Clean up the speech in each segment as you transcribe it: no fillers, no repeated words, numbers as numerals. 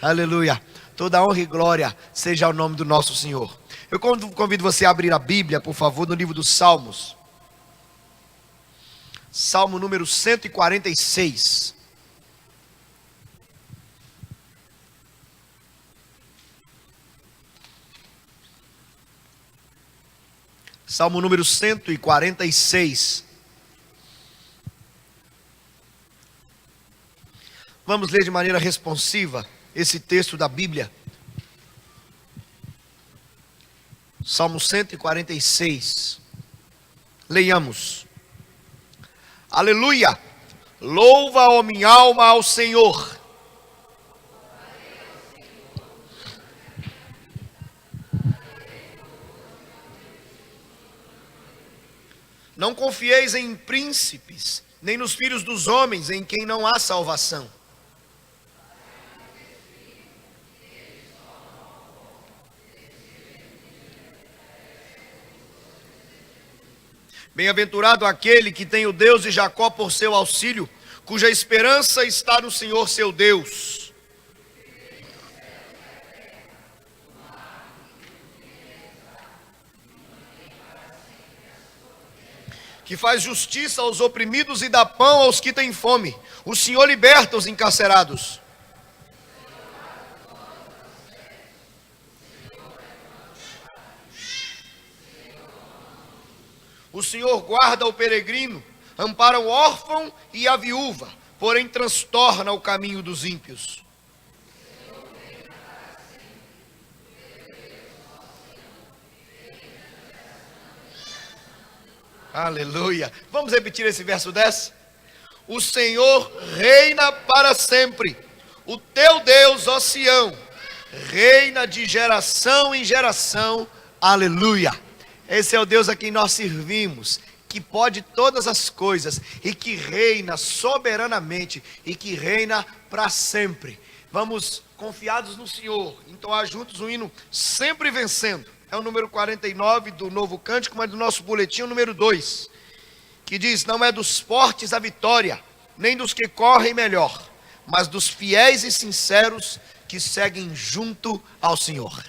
Aleluia. Toda honra e glória seja ao nome do nosso Senhor. Eu convido você a abrir a Bíblia, por favor, no livro dos Salmos. Salmo número 146. Salmo número 146. Vamos ler de maneira responsiva esse texto da Bíblia. Salmo 146. Leiamos. Aleluia! Louva, ó minha alma, ao Senhor. Não confieis em príncipes, nem nos filhos dos homens, em quem não há salvação. Bem-aventurado aquele que tem o Deus de Jacó por seu auxílio, cuja esperança está no Senhor seu Deus. Que faz justiça aos oprimidos e dá pão aos que têm fome. O Senhor liberta os encarcerados. O Senhor guarda o peregrino, ampara o órfão e a viúva, porém transtorna o caminho dos ímpios. Aleluia. Vamos repetir esse verso 10? O Senhor reina para sempre. O teu Deus, ó Sião, reina de geração em geração. Aleluia. Esse é o Deus a quem nós servimos, que pode todas as coisas e que reina soberanamente e que reina para sempre. Vamos confiados no Senhor, entoar juntos o hino Sempre Vencendo. É o número 49 do Novo Cântico, mas do nosso boletim, o número 2, que diz: não é dos fortes a vitória, nem dos que correm melhor, mas dos fiéis e sinceros que seguem junto ao Senhor.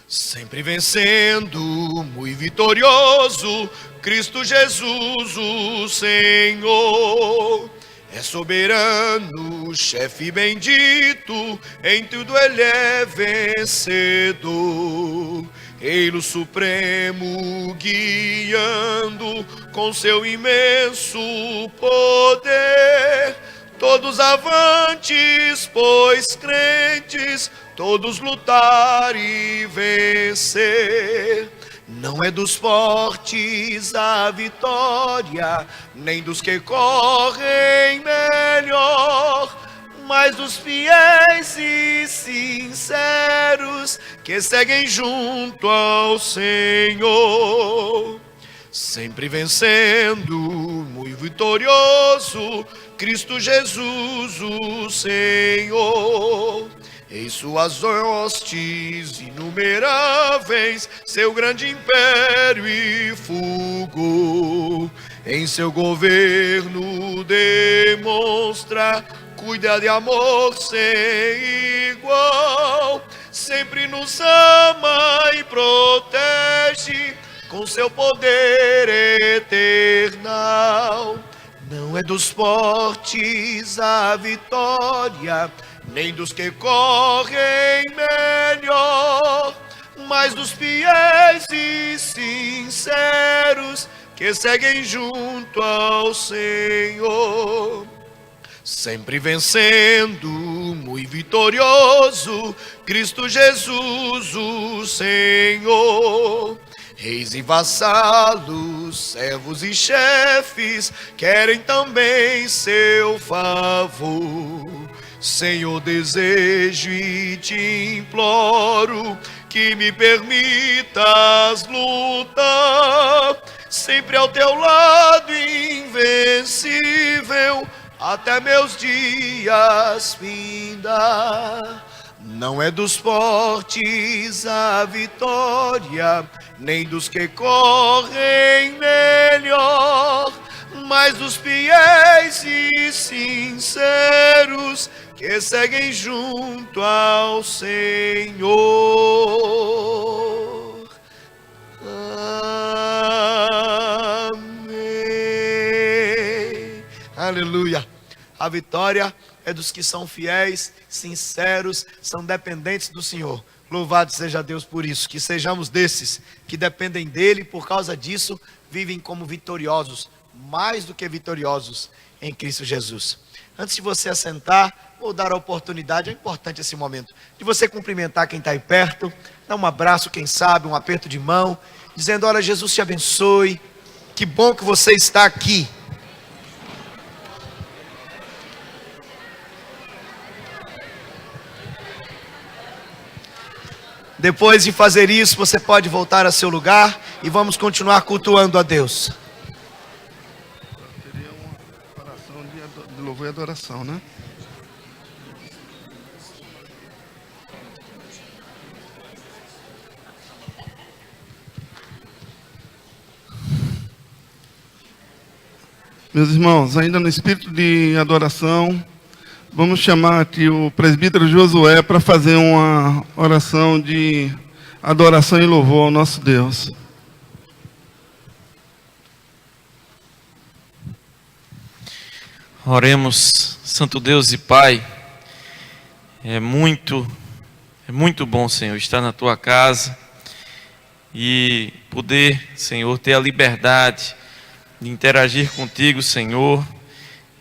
Sempre vencendo, muito vitorioso, Cristo Jesus, o Senhor. É soberano, chefe bendito, em tudo ele é vencedor. Ele o supremo guiando com seu imenso poder. Todos avantes, pois crentes, todos lutar e vencer. Não é dos fortes a vitória, nem dos que correm melhor, mas dos fiéis e sinceros que seguem junto ao Senhor. Sempre vencendo, muito vitorioso, Cristo Jesus, o Senhor. Em suas hostes inumeráveis, seu grande império e fulgor. Em seu governo demonstra, cuida de amor sem igual. Sempre nos ama e protege com seu poder eternal. Não é dos fortes a vitória, nem dos que correm melhor, mas dos fiéis e sinceros que seguem junto ao Senhor. Sempre vencendo, muito vitorioso, Cristo Jesus, o Senhor. Reis e vassalos, servos e chefes, querem também seu favor. Senhor, desejo e te imploro que me permitas lutar, sempre ao teu lado invencível, até meus dias findar. Não é dos fortes a vitória, nem dos que correm melhor, mas dos fiéis e sinceros que seguem junto ao Senhor. Amém. Aleluia. A vitória é dos que são fiéis, sinceros, são dependentes do Senhor. Louvado seja Deus por isso, que sejamos desses que dependem dele e por causa disso vivem como vitoriosos, mais do que vitoriosos em Cristo Jesus. Antes de você assentar, vou dar a oportunidade, é importante esse momento, de você cumprimentar quem está aí perto, dar um abraço, quem sabe, um aperto de mão, dizendo: olha, Jesus te abençoe, que bom que você está aqui. Depois de fazer isso, você pode voltar a seu lugar e vamos continuar cultuando a Deus. Seria uma oração de louvor e adoração, né? Meus irmãos, ainda no espírito de adoração, vamos chamar aqui o presbítero Josué para fazer uma oração de adoração e louvor ao nosso Deus. Oremos. Santo Deus e Pai, é muito bom, Senhor, estar na Tua casa e poder, Senhor, ter a liberdade de interagir contigo, Senhor,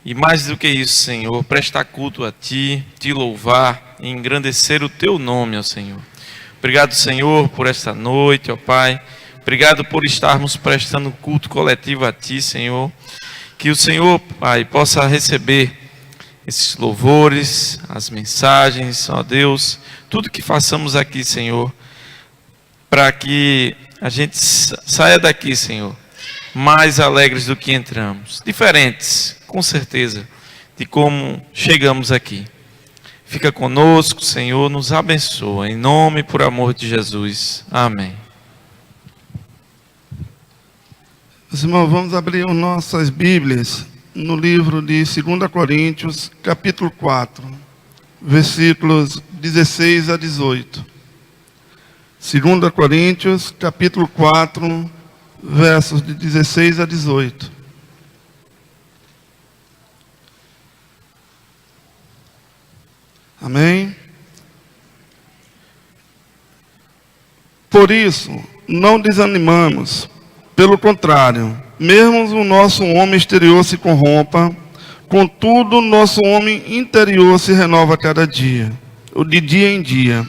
e mais do que isso, Senhor, prestar culto a Ti, Te louvar e engrandecer o Teu nome, ó Senhor. Obrigado, Senhor, por esta noite, ó Pai. Obrigado por estarmos prestando culto coletivo a Ti, Senhor. Que o Senhor, Pai, possa receber esses louvores, as mensagens, ó Deus, tudo que façamos aqui, Senhor, para que a gente saia daqui, Senhor, mais alegres do que entramos, diferentes, com certeza, de como chegamos aqui. Fica conosco, Senhor, nos abençoa, em nome e por amor de Jesus. Amém. Meus irmãos, vamos abrir as nossas Bíblias no livro de 2 Coríntios, capítulo 4, versículos 16 a 18. 2 Coríntios, capítulo 4, versos de 16 a 18. Amém? Por isso, não desanimamos. Pelo contrário, mesmo o nosso homem exterior se corrompa, contudo, o nosso homem interior se renova a cada dia, de dia em dia.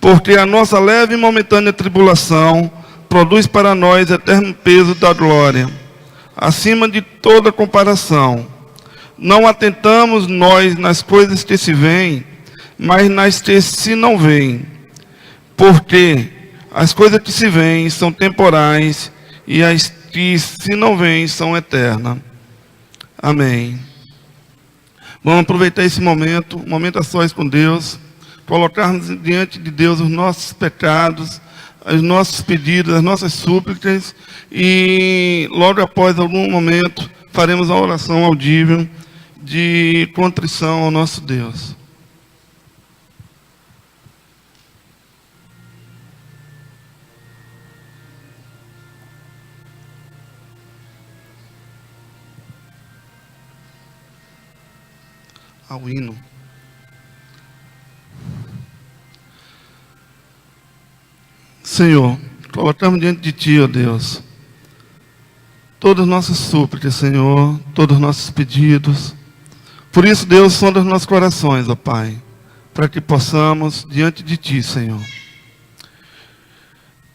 Porque a nossa leve e momentânea tribulação produz para nós eterno peso da glória, acima de toda comparação. Não atentamos nós nas coisas que se veem, mas nas que se não veem. Porque as coisas que se veem são temporais, e as que se não veem são eternas. Amém. Vamos aproveitar esse momento, um momento a sós com Deus, colocarmos diante de Deus os nossos pecados, os nossos pedidos, as nossas súplicas, e logo após algum momento faremos a oração audível de contrição ao nosso Deus. Ao hino. Senhor, colocamos diante de Ti, ó Deus, todas as nossas súplicas, Senhor, todos os nossos pedidos. Por isso, Deus, sonda os nossos corações, ó Pai, para que possamos, diante de Ti, Senhor,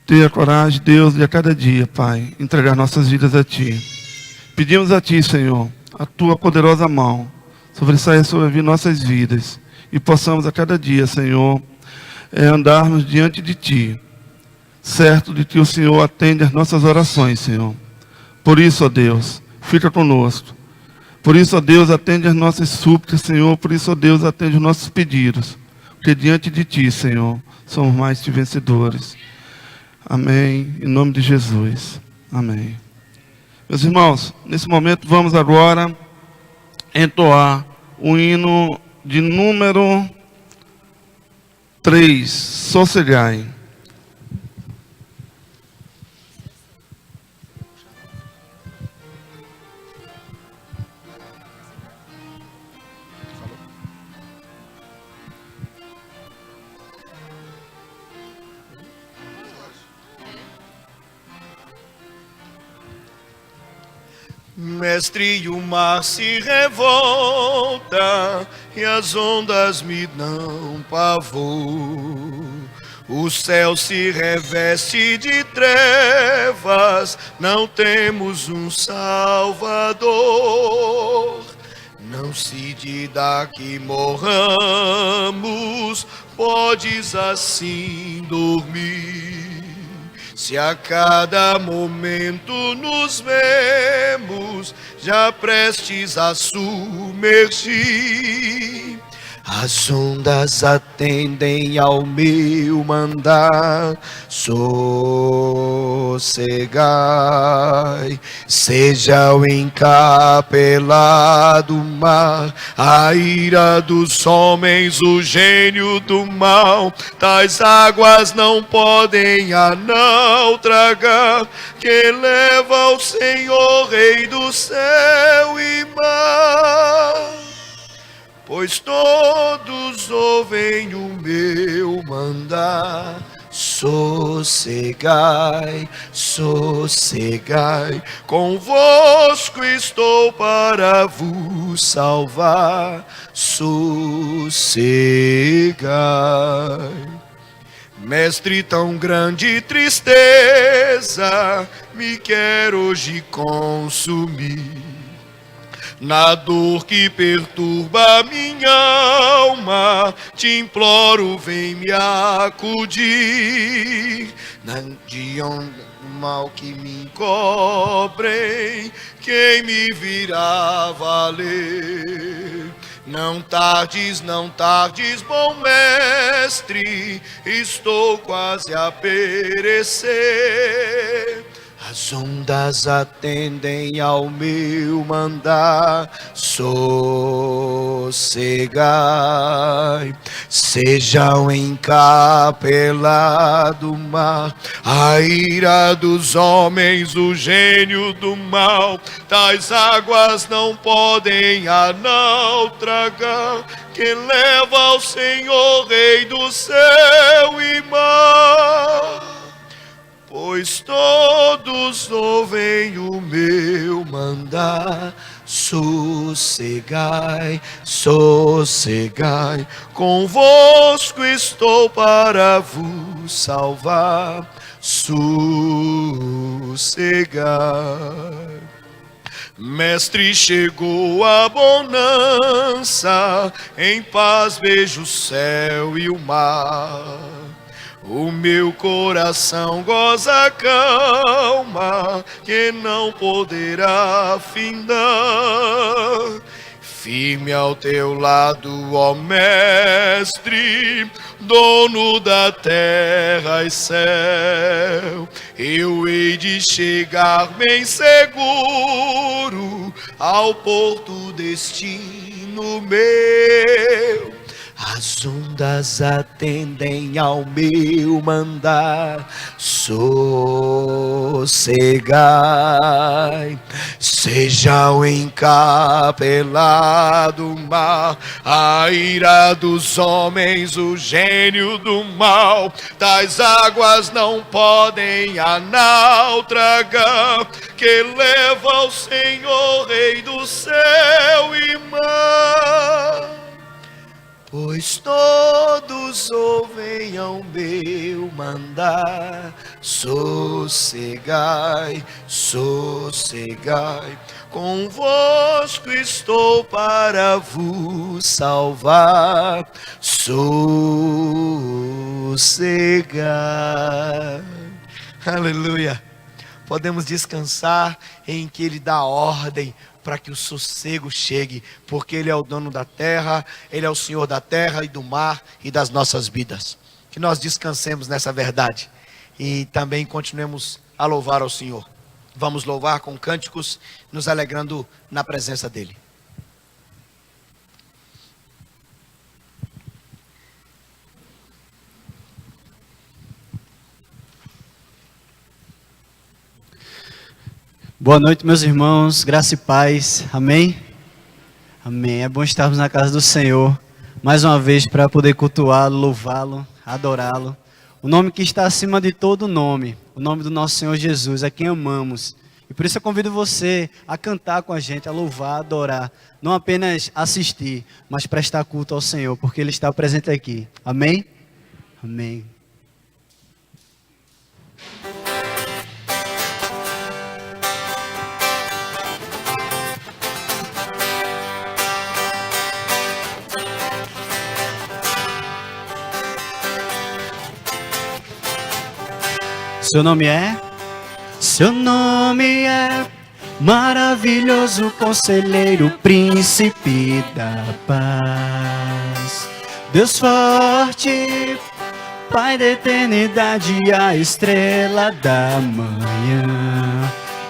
ter a coragem, Deus, de a cada dia, Pai, entregar nossas vidas a Ti. Pedimos a Ti, Senhor, a Tua poderosa mão, sobressaia sobre nossas vidas, e possamos a cada dia, Senhor, andarmos diante de Ti, certo de que o Senhor atende as nossas orações, Senhor. Por isso, ó Deus, fica conosco. Por isso, ó Deus, atende as nossas súplicas, Senhor. Por isso, ó Deus, atende os nossos pedidos. Porque diante de Ti, Senhor, somos mais que vencedores. Amém. Em nome de Jesus. Amém. Meus irmãos, nesse momento vamos agora entoar o hino de número 3, Sossegai. Mestre, o mar se revolta e as ondas me dão pavor. O céu se reveste de trevas, não temos um Salvador. Não se diga que morramos, podes assim dormir. Se a cada momento nos vemos, já prestes a submergir. As ondas atendem ao meu mandar, sossegai. Seja o encapelado mar, a ira dos homens, o gênio do mal. Tais águas não podem a não tragar, que leva o Senhor, Rei do céu e mar. Pois todos ouvem o meu mandar, sossegai, sossegai. Convosco estou para vos salvar, sossegai. Mestre, tão grande tristeza me quer hoje consumir. Na dor que perturba minha alma, te imploro, vem me acudir. De onde o mal que me encobrem, quem me virá valer? Não tardes, bom mestre, estou quase a perecer. As ondas atendem ao meu mandar, sossegai. Seja o encapelado mar, a ira dos homens, o gênio do mal. Tais águas não podem a não tragar, que leva ao Senhor, Rei do céu e mar. Pois todos ouvem o meu mandar, sossegai, sossegai. Convosco estou para vos salvar, sossegai. Mestre, chegou a bonança, em paz vejo o céu e o mar. O meu coração goza calma, que não poderá findar. Firme ao teu lado, ó Mestre, dono da terra e céu, eu hei de chegar bem seguro ao porto destino meu. As ondas atendem ao meu mandar, sossegai. Seja o encapelado mar, a ira dos homens, o gênio do mal. Tais águas não podem a naufragar, que leva ao Senhor, Rei do céu e mar. Pois todos ouvem ao meu mandar, sossegai, sossegai. Convosco estou para vos salvar, sossegai. Aleluia. Podemos descansar em que Ele dá ordem para que o sossego chegue, porque Ele é o dono da terra, Ele é o Senhor da terra e do mar e das nossas vidas. Que nós descansemos nessa verdade e também continuemos a louvar ao Senhor. Vamos louvar com cânticos, nos alegrando na presença dEle. Boa noite, meus irmãos, graça e paz, amém? Amém, é bom estarmos na casa do Senhor, mais uma vez para poder cultuá-lo, louvá-lo, adorá-lo. O nome que está acima de todo nome, o nome do nosso Senhor Jesus, a quem amamos. E por isso eu convido você a cantar com a gente, a louvar, a adorar, não apenas assistir, mas prestar culto ao Senhor, porque Ele está presente aqui, amém? Amém. Seu nome é? Seu nome é maravilhoso, conselheiro, príncipe da paz. Deus forte, Pai da eternidade, a estrela da manhã.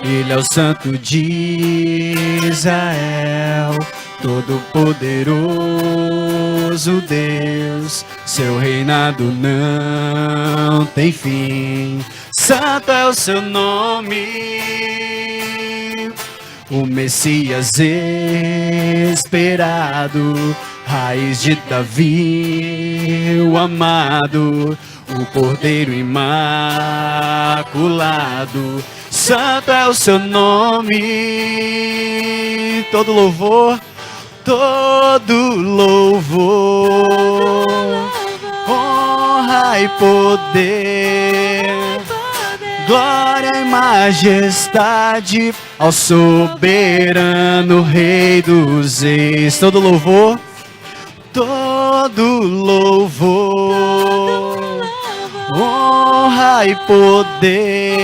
Ele é o Santo de Israel, Todo-Poderoso Deus. Seu reinado não tem fim. Santo é o seu nome, o Messias esperado, raiz de Davi, o amado, o Cordeiro imaculado. Santo é o seu nome, todo louvor, honra e poder, glória e majestade ao soberano Rei dos Reis. Todo louvor, honra e poder,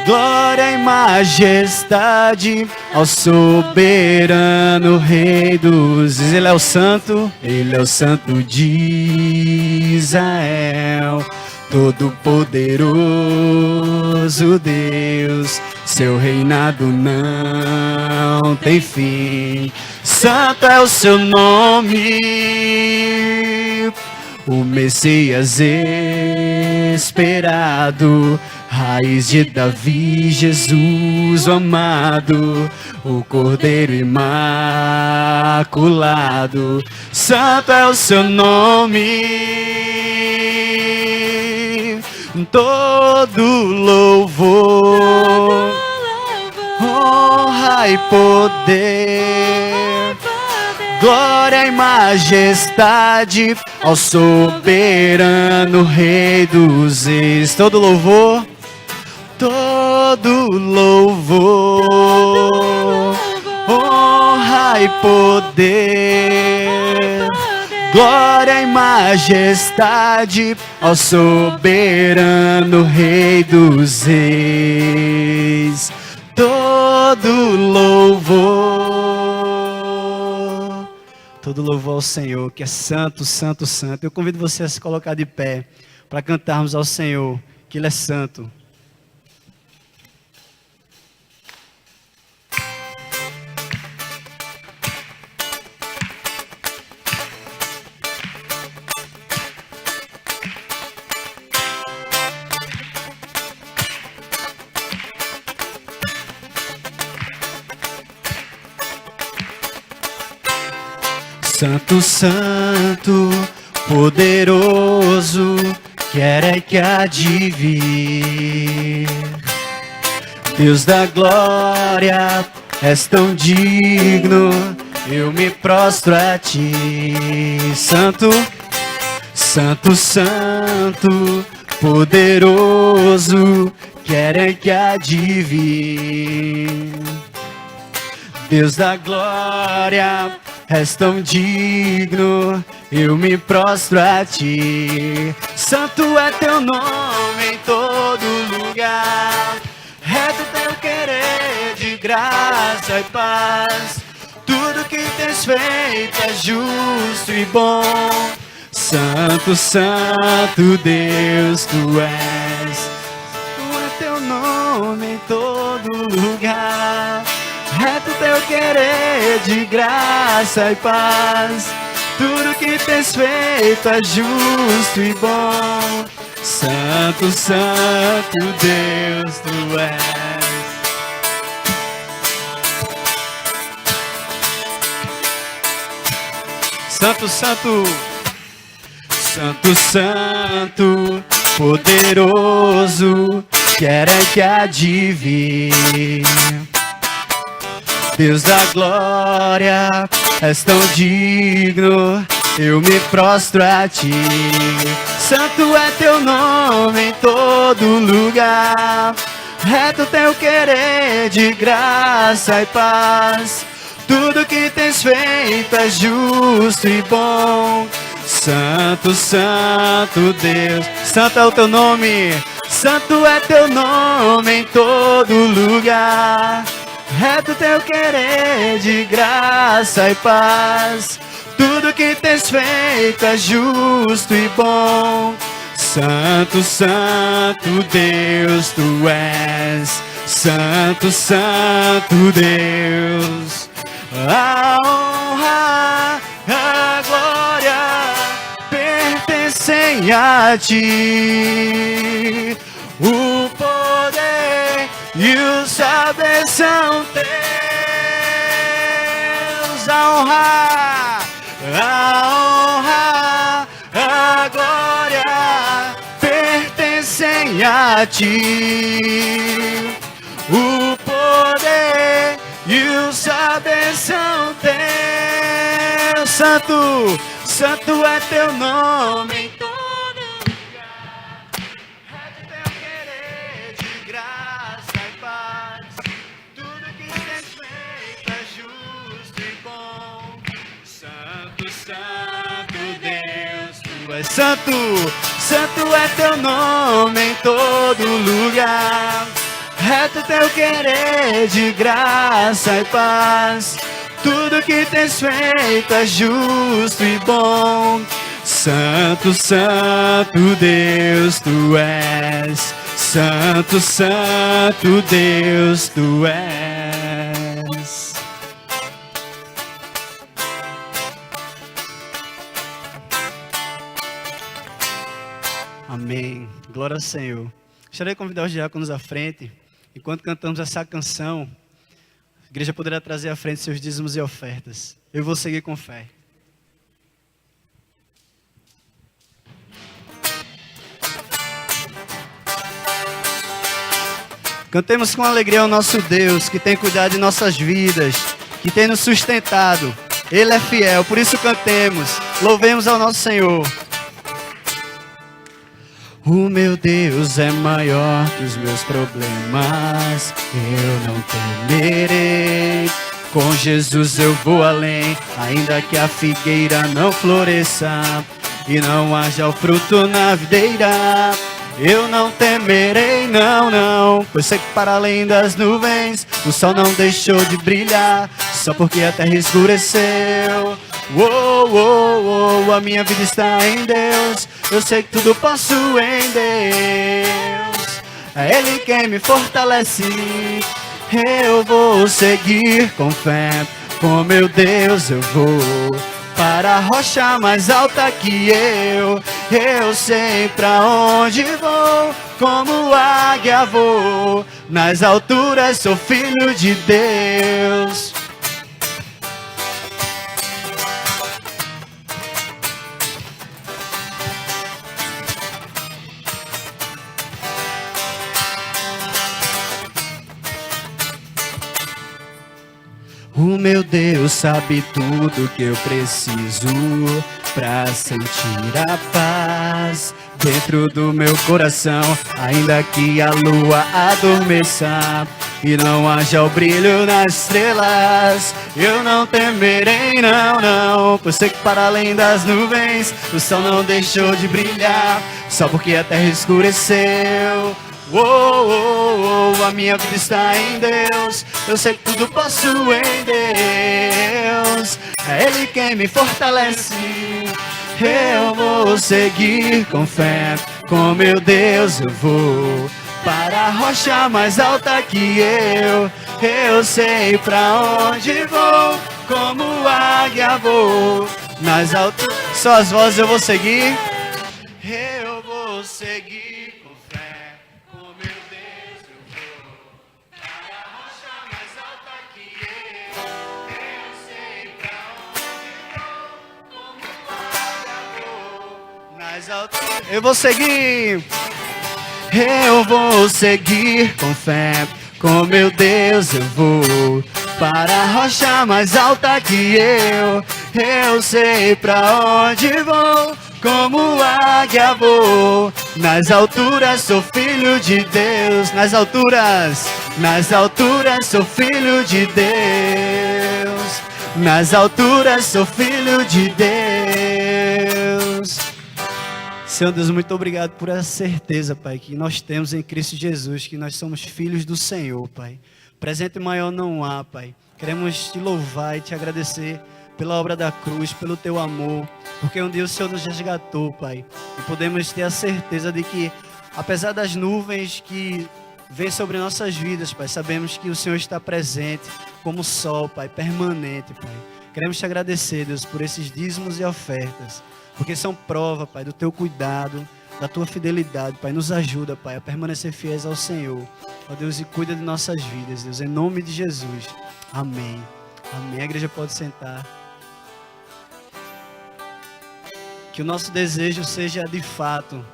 glória e majestade ao soberano Rei dos Reis. Ele é o Santo de Israel, Todo-Poderoso Deus. Seu reinado não tem fim. Santo é o seu nome, o Messias esperado, raiz de Davi, Jesus o amado, o Cordeiro imaculado. Santo é o seu nome, todo louvor, honra e poder, glória e majestade ao soberano Rei dos Reis. Todo louvor, honra e poder, glória e majestade ao soberano Rei dos Reis. Todo louvor ao Senhor, que é santo, santo, santo. Eu convido você a se colocar de pé para cantarmos ao Senhor, que Ele é santo. Santo, santo, poderoso, quer é que há de vir. Deus da glória, és tão digno, eu me prostro a ti. Santo, santo, santo, poderoso, quer é que há de vir. Deus da glória, és tão digno, eu me prostro a ti. Santo é teu nome em todo lugar, reto teu querer de graça e paz. Tudo que tens feito é justo e bom. Santo, santo Deus, tu és. Tu é teu nome nome em todo lugar. Reto teu querer de graça e paz. Tudo que tens feito é justo e bom. Santo, santo Deus, tu és. Santo, santo, santo, santo, poderoso, quer é que há de vir. Deus da glória, és tão digno, eu me prostro a ti. Santo é teu nome em todo lugar. Reto teu querer de graça e paz. Tudo que tens feito é justo e bom. Santo, santo Deus, santo é o teu nome. Santo é teu nome em todo lugar. Reto teu querer de graça e paz. Tudo que tens feito é justo e bom. Santo, santo Deus, tu és. Santo, santo Deus. A honra, a glória pertencem a ti. O poder e o saber são teus. A honra, a glória pertencem a ti. O poder e o saber são teus. Santo, santo é teu nome em todo lugar. É teu querer de graça e paz. Tudo que tens feito é justo e bom. Santo, santo Deus, tu és santo. Santo é teu nome em todo lugar. Reto teu querer de graça e paz. Tudo que tens feito é justo e bom. Santo, santo Deus, tu és. Santo, santo Deus, tu és. Amém. Glória ao Senhor. Gostaria de convidar os diáconos à frente. Enquanto cantamos essa canção, a igreja poderá trazer à frente seus dízimos e ofertas. Eu vou seguir com fé. Cantemos com alegria ao nosso Deus, que tem cuidado de nossas vidas, que tem nos sustentado. Ele é fiel, por isso cantemos. Louvemos ao nosso Senhor. O meu Deus é maior que os meus problemas, eu não temerei. Com Jesus eu vou além, ainda que a figueira não floresça e não haja o fruto na videira. Eu não temerei, não, não, pois sei que para além das nuvens o sol não deixou de brilhar, só porque a terra escureceu. Oh, oh, oh, a minha vida está em Deus. Eu sei que tudo posso em Deus. É Ele quem me fortalece. Eu vou seguir com fé. Com meu Deus eu vou para a rocha mais alta que eu. Eu sei pra onde vou. Como águia vou. Nas alturas sou filho de Deus. O meu Deus sabe tudo que eu preciso pra sentir a paz dentro do meu coração. Ainda que a lua adormeça e não haja o brilho nas estrelas, eu não temerei, não, não, pois sei que para além das nuvens o sol não deixou de brilhar, só porque a terra escureceu. Oh, oh, oh, a minha vida está em Deus. Eu sei que tudo posso em Deus. É Ele quem me fortalece. Eu vou seguir com fé. Com meu Deus eu vou para a rocha mais alta que eu sei pra onde vou, como águia vou, nas alturas. Só as vozes eu vou seguir. Eu vou seguir com fé, com meu Deus eu vou, para a rocha mais alta que eu sei pra onde vou, como águia vou, nas alturas. Eu vou seguir. Eu vou seguir com fé, com meu Deus eu vou, para a rocha mais alta que eu sei pra onde vou, como águia vou, nas alturas sou filho de Deus, nas alturas sou filho de Deus, nas alturas sou filho de Deus. Senhor Deus, muito obrigado por essa certeza, Pai, que nós temos em Cristo Jesus, que nós somos filhos do Senhor, Pai. Presente maior não há, Pai. Queremos te louvar e te agradecer pela obra da cruz, pelo teu amor, porque um dia o Senhor nos resgatou, Pai. E podemos ter a certeza de que, apesar das nuvens que vêm sobre nossas vidas, Pai, sabemos que o Senhor está presente como sol, Pai, permanente, Pai. Queremos te agradecer, Deus, por esses dízimos e ofertas, porque são prova, Pai, do teu cuidado, da tua fidelidade, Pai. Nos ajuda, Pai, a permanecer fiéis ao Senhor. Ó Deus, e cuida de nossas vidas, Deus, em nome de Jesus. Amém. Amém. A igreja pode sentar. Que o nosso desejo seja, de fato,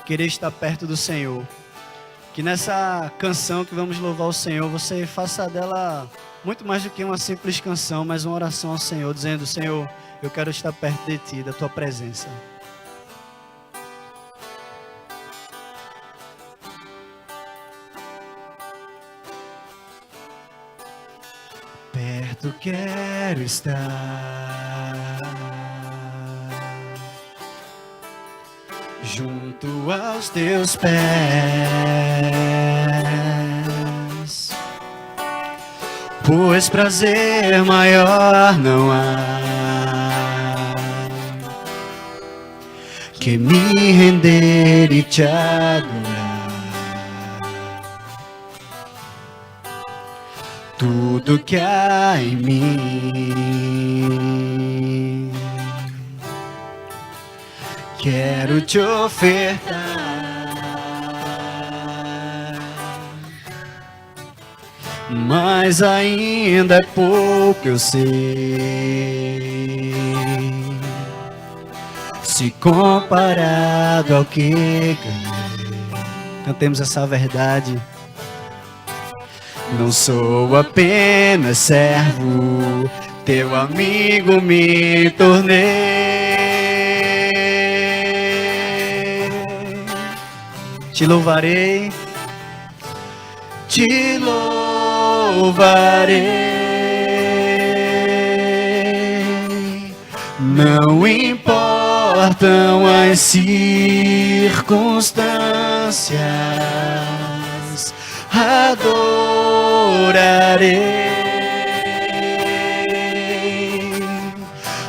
querer estar perto do Senhor. Que nessa canção que vamos louvar o Senhor, você faça dela muito mais do que uma simples canção, mas uma oração ao Senhor, dizendo: Senhor, eu quero estar perto de Ti, da Tua presença. Perto quero estar, junto aos Teus pés, pois prazer maior não há que me render e te adorar. Tudo que há em mim quero te ofertar, mas ainda é pouco, eu sei, se comparado ao que ganhei. Cantemos essa verdade. Não sou apenas servo, teu amigo me tornei. Te louvarei, te louvarei. Não importam as circunstâncias, adorarei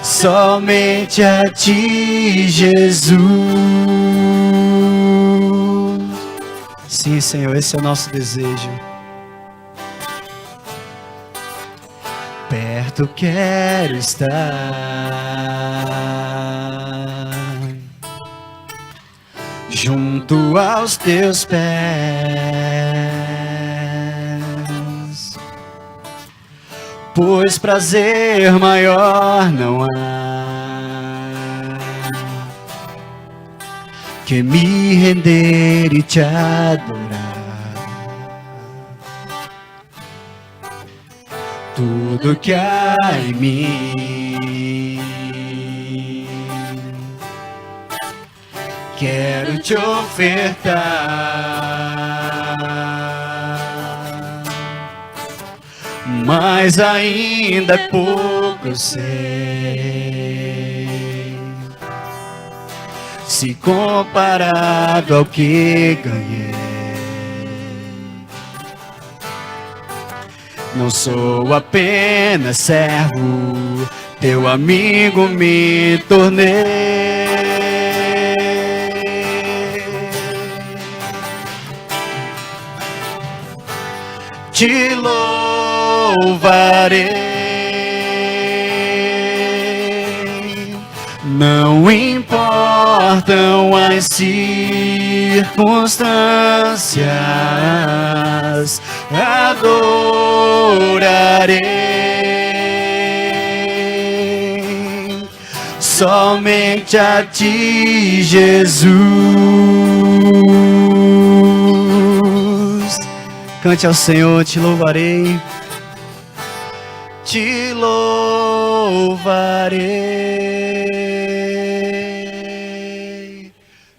somente a Ti, Jesus. Sim, Senhor, esse é o nosso desejo. Perto quero estar, junto aos Teus pés, pois prazer maior não há que me render e te adorar. Tudo que há em mim quero te ofertar, mas ainda é pouco, eu sei, se comparado ao que ganhei. Não sou apenas servo, teu amigo me tornei. te louvarei. Não importam as circunstâncias, adorarei somente a ti, Jesus. Cante ao Senhor, te louvarei, te louvarei.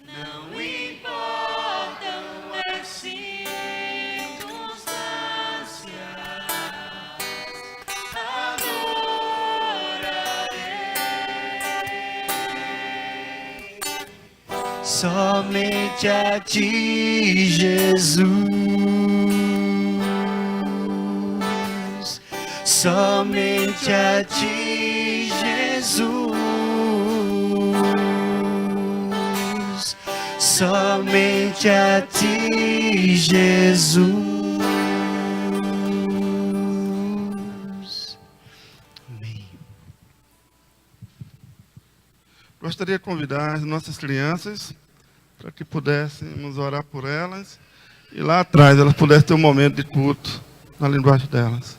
Não importam as circunstâncias, adorarei somente a ti, Jesus. Somente a ti, Jesus. Somente a ti, Jesus. Amém. Gostaria de convidar as nossas crianças para que pudéssemos orar por elas e lá atrás elas pudessem ter um momento de culto na linguagem delas.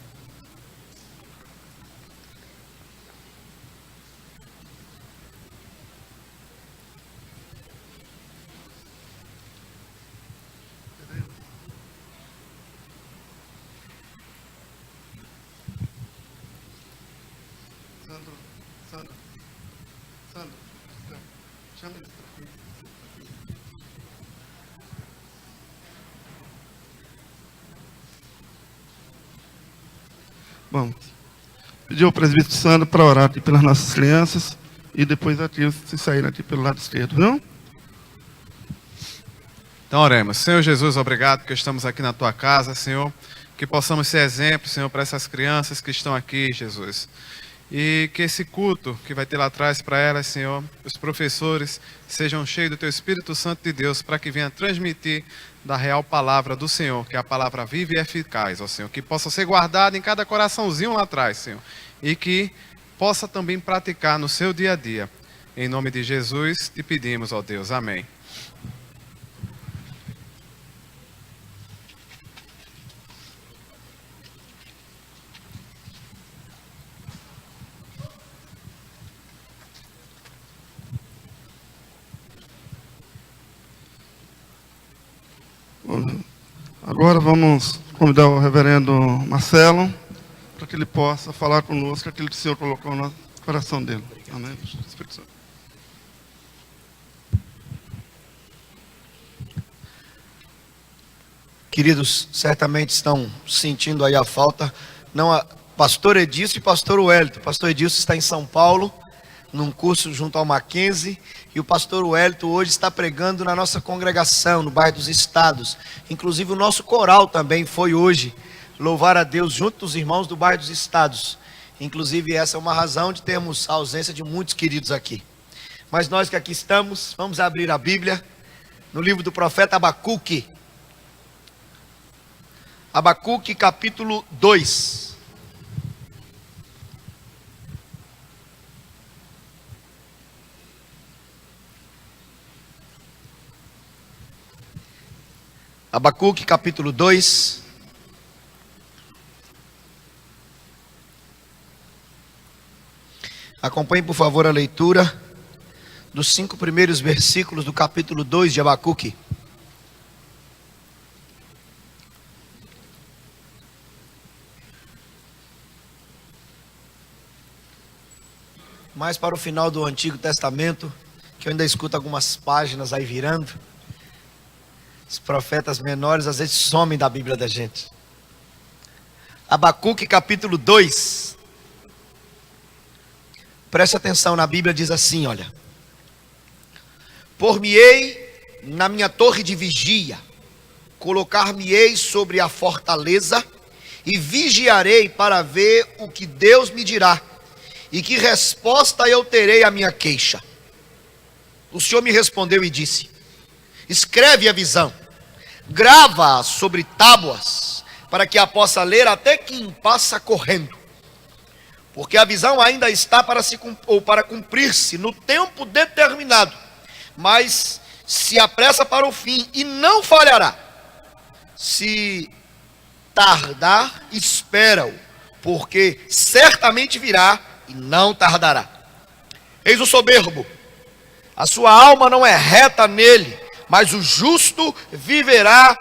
Sandro, chama eles para aqui. Bom, pedir ao presbítero Sandro para orar aqui pelas nossas crianças e depois aqui se saírem aqui pelo lado esquerdo, viu? Então oremos. Senhor Jesus, obrigado porque estamos aqui na tua casa, Senhor, que possamos ser exemplo, Senhor, para essas crianças que estão aqui, Jesus. E que esse culto que vai ter lá atrás para elas, Senhor, os professores sejam cheios do Teu Espírito Santo de Deus, para que venha transmitir da real palavra do Senhor, que é a palavra viva e eficaz, ó Senhor, que possa ser guardada em cada coraçãozinho lá atrás, Senhor, e que possa também praticar no seu dia a dia. Em nome de Jesus te pedimos, ó Deus. Amém. Agora vamos convidar o reverendo Marcelo para que ele possa falar conosco aquilo que o Senhor colocou no coração dele. Amém. Espírito Santo. Queridos, certamente estão sentindo aí a falta, não a pastor Edilson e pastor Wellington. Pastor Edilson está em São Paulo, num curso junto ao Mackenzie, e o pastor Wellington hoje está pregando na nossa congregação, no bairro dos Estados. Inclusive o nosso coral também foi hoje louvar a Deus junto dos irmãos do bairro dos Estados. Inclusive essa é uma razão de termos a ausência de muitos queridos aqui. Mas nós que aqui estamos, vamos abrir a Bíblia no livro do profeta Abacuque. Abacuque capítulo 2. Abacuque capítulo 2. Acompanhe por favor a leitura dos 5 primeiros versículos do capítulo 2 de Abacuque. Mais para o final do Antigo Testamento, que eu ainda escuto algumas páginas aí virando. Os profetas menores às vezes somem da Bíblia da gente. Abacuque capítulo 2. Preste atenção, na Bíblia diz assim, olha. Por-me-ei na minha torre de vigia, colocar-me-ei sobre a fortaleza e vigiarei para ver o que Deus me dirá e que resposta eu terei à minha queixa. O Senhor me respondeu e disse: escreve a visão, grava sobre tábuas, para que a possa ler até quem passa correndo. Porque a visão ainda está para cumprir-se no tempo determinado, mas se apressa para o fim e não falhará. Se tardar, espera-o, porque certamente virá e não tardará. Eis o soberbo, a sua alma não é reta nele, mas o justo viverá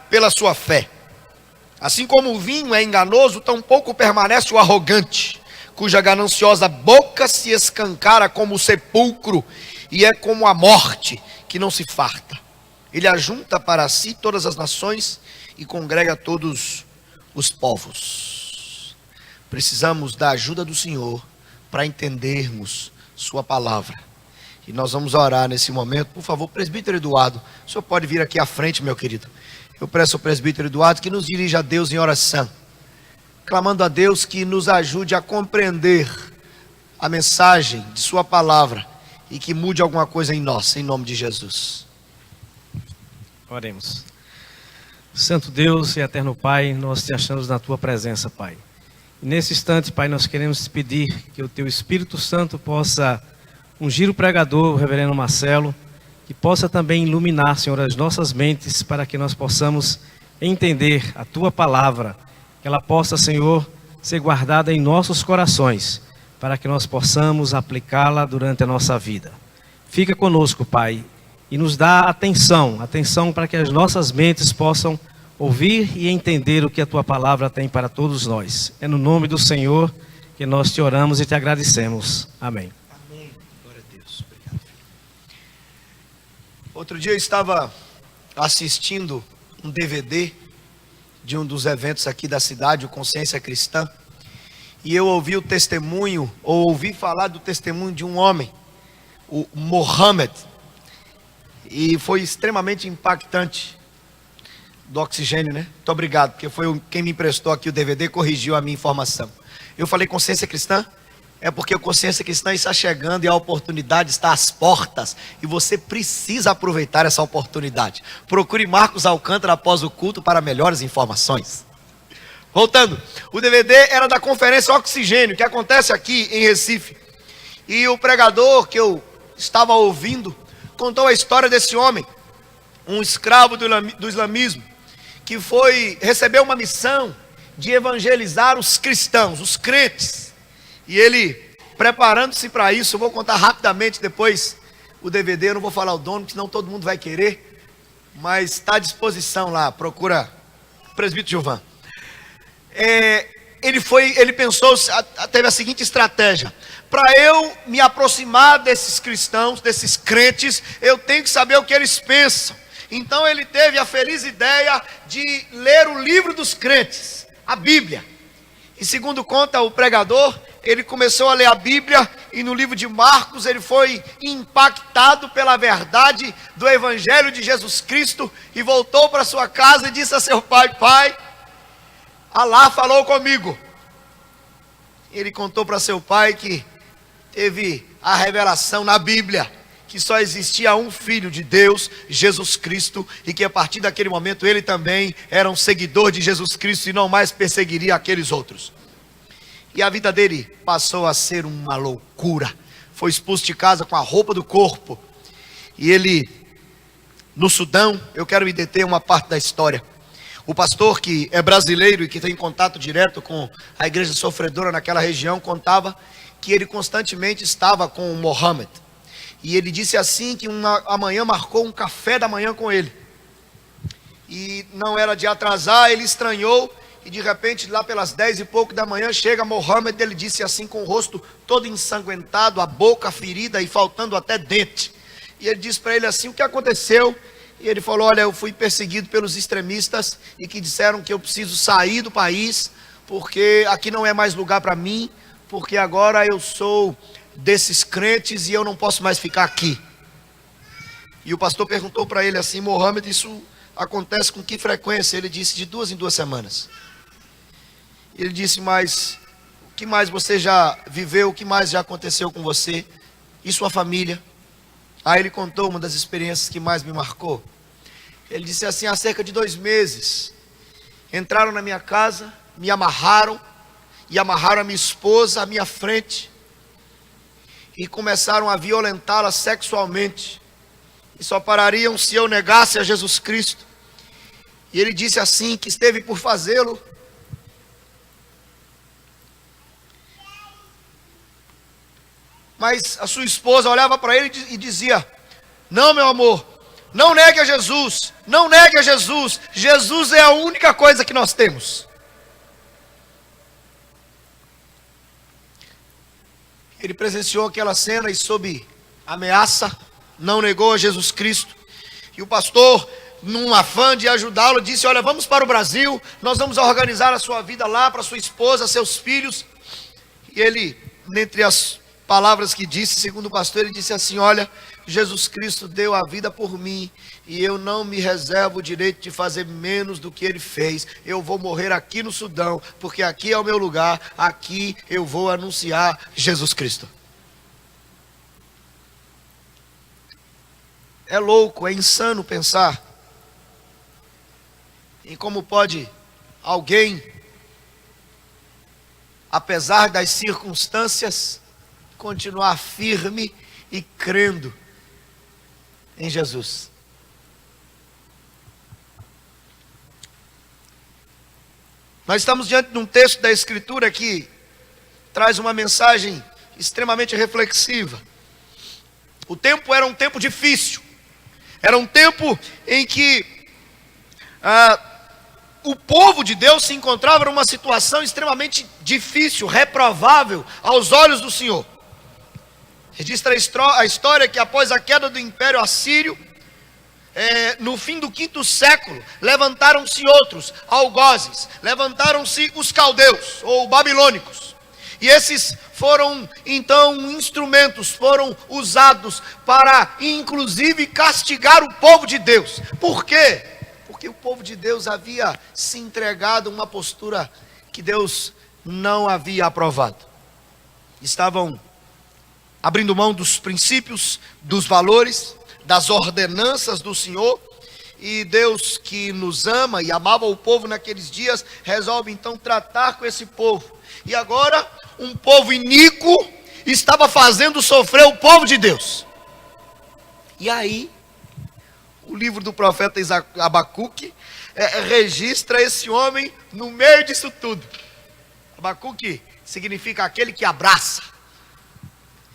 pela sua fé. Assim como o vinho é enganoso, tampouco permanece o arrogante, cuja gananciosa boca se escancara como o sepulcro, e é como a morte, que não se farta. Ele ajunta para si todas as nações e congrega todos os povos. Precisamos da ajuda do Senhor para entendermos sua palavra. E nós vamos orar nesse momento. Por favor, presbítero Eduardo, o senhor pode vir aqui à frente, meu querido. Eu peço ao presbítero Eduardo que nos dirija a Deus em oração, clamando a Deus que nos ajude a compreender a mensagem de sua palavra e que mude alguma coisa em nós, em nome de Jesus. Oremos. Santo Deus e eterno Pai, nós te achamos na tua presença, Pai. E nesse instante, Pai, nós queremos te pedir que o teu Espírito Santo possa ungir o pregador, o reverendo Marcelo, que possa também iluminar, Senhor, as nossas mentes para que nós possamos entender a tua palavra, que ela possa, Senhor, ser guardada em nossos corações, para que nós possamos aplicá-la durante a nossa vida. Fica conosco, Pai, e nos dá atenção para que as nossas mentes possam ouvir e entender o que a tua palavra tem para todos nós. É no nome do Senhor que nós te oramos e te agradecemos. Amém. Amém. Glória a Deus. Obrigado, filho. Outro dia eu estava assistindo um DVD de um dos eventos aqui da cidade, o Consciência Cristã, e eu ouvi o testemunho, ou ouvi falar do testemunho de um homem, o Mohammed, e foi extremamente impactante, do oxigênio, né? Muito obrigado, porque foi quem me emprestou aqui o DVD, corrigiu a minha informação. Eu falei Consciência Cristã, é porque a Consciência Cristã está chegando e a oportunidade está às portas, e você precisa aproveitar essa oportunidade. Procure Marcos Alcântara após o culto para melhores informações. Voltando, o DVD era da conferência Oxigênio, que acontece aqui em Recife. E o pregador que eu estava ouvindo contou a história desse homem, um escravo do islamismo, que recebeu uma missão de evangelizar os cristãos, os crentes. E ele, preparando-se para isso, eu vou contar rapidamente depois o DVD, eu não vou falar o dono, senão todo mundo vai querer, mas está à disposição lá, procura o presbítero Gilvan. Ele pensou, teve a seguinte estratégia: para eu me aproximar desses cristãos, desses crentes, eu tenho que saber o que eles pensam. Então ele teve a feliz ideia de ler o livro dos crentes, a Bíblia. E segundo conta o pregador, ele começou a ler a Bíblia, e no livro de Marcos ele foi impactado pela verdade do Evangelho de Jesus Cristo, e voltou para sua casa e disse a seu pai: pai, Alá falou comigo. Ele contou para seu pai que teve a revelação na Bíblia, que só existia um filho de Deus, Jesus Cristo, e que a partir daquele momento ele também era um seguidor de Jesus Cristo e não mais perseguiria aqueles outros. E a vida dele passou a ser uma loucura. Foi expulso de casa com a roupa do corpo. E ele, no Sudão, eu quero me deter uma parte da história. O pastor, que é brasileiro e que tem contato direto com a igreja sofredora naquela região, contava que ele constantemente estava com o Mohammed. E ele disse assim que amanhã marcou um café da manhã com ele. E não era de atrasar, ele estranhou, e de repente lá pelas 10 e pouco da manhã chega Mohammed. Ele disse assim, com o rosto todo ensanguentado, a boca ferida e faltando até dente. E ele disse para ele assim: o que aconteceu? E ele falou: olha, eu fui perseguido pelos extremistas e que disseram que eu preciso sair do país, porque aqui não é mais lugar para mim, porque agora eu sou desses crentes e eu não posso mais ficar aqui. E o pastor perguntou para ele assim: Mohammed, isso acontece com que frequência? Ele disse: de 2 em 2 semanas. Ele disse: mas o que mais você já viveu? O que mais já aconteceu com você e sua família? Aí ele contou uma das experiências que mais me marcou. Ele disse assim: há cerca de 2 meses entraram na minha casa, me amarraram, e amarraram a minha esposa à minha frente, e começaram a violentá-la sexualmente, e só parariam se eu negasse a Jesus Cristo. E ele disse assim, que esteve por fazê-lo. Mas a sua esposa olhava para ele e dizia: não, meu amor, não negue a Jesus, não negue a Jesus, Jesus é a única coisa que nós temos. Ele presenciou aquela cena e, sob ameaça, não negou a Jesus Cristo. E o pastor, num afã de ajudá-lo, disse: olha, vamos para o Brasil, nós vamos organizar a sua vida lá, para sua esposa, seus filhos. E ele, dentre as palavras que disse, segundo o pastor, ele disse assim: olha, Jesus Cristo deu a vida por mim, e eu não me reservo o direito de fazer menos do que ele fez. Eu vou morrer aqui no Sudão, porque aqui é o meu lugar, aqui eu vou anunciar Jesus Cristo. É louco, é insano pensar em como pode alguém, apesar das circunstâncias, continuar firme e crendo em Jesus. Nós estamos diante de um texto da Escritura que traz uma mensagem extremamente reflexiva. O tempo era um tempo difícil, era um tempo em que o povo de Deus se encontrava numa situação extremamente difícil, reprovável aos olhos do Senhor. Registra a história que após a queda do Império Assírio, no fim do 5º século, levantaram-se outros algozes, levantaram-se os caldeus ou babilônicos. E esses foram então instrumentos, foram usados para inclusive castigar o povo de Deus. Por quê? Porque o povo de Deus havia se entregado a uma postura que Deus não havia aprovado. Estavam abrindo mão dos princípios, dos valores, das ordenanças do Senhor. E Deus, que nos ama e amava o povo naqueles dias, resolve então tratar com esse povo. E agora, um povo iníquo estava fazendo sofrer o povo de Deus. E aí, o livro do profeta Abacuque registra esse homem no meio disso tudo. Abacuque significa aquele que abraça.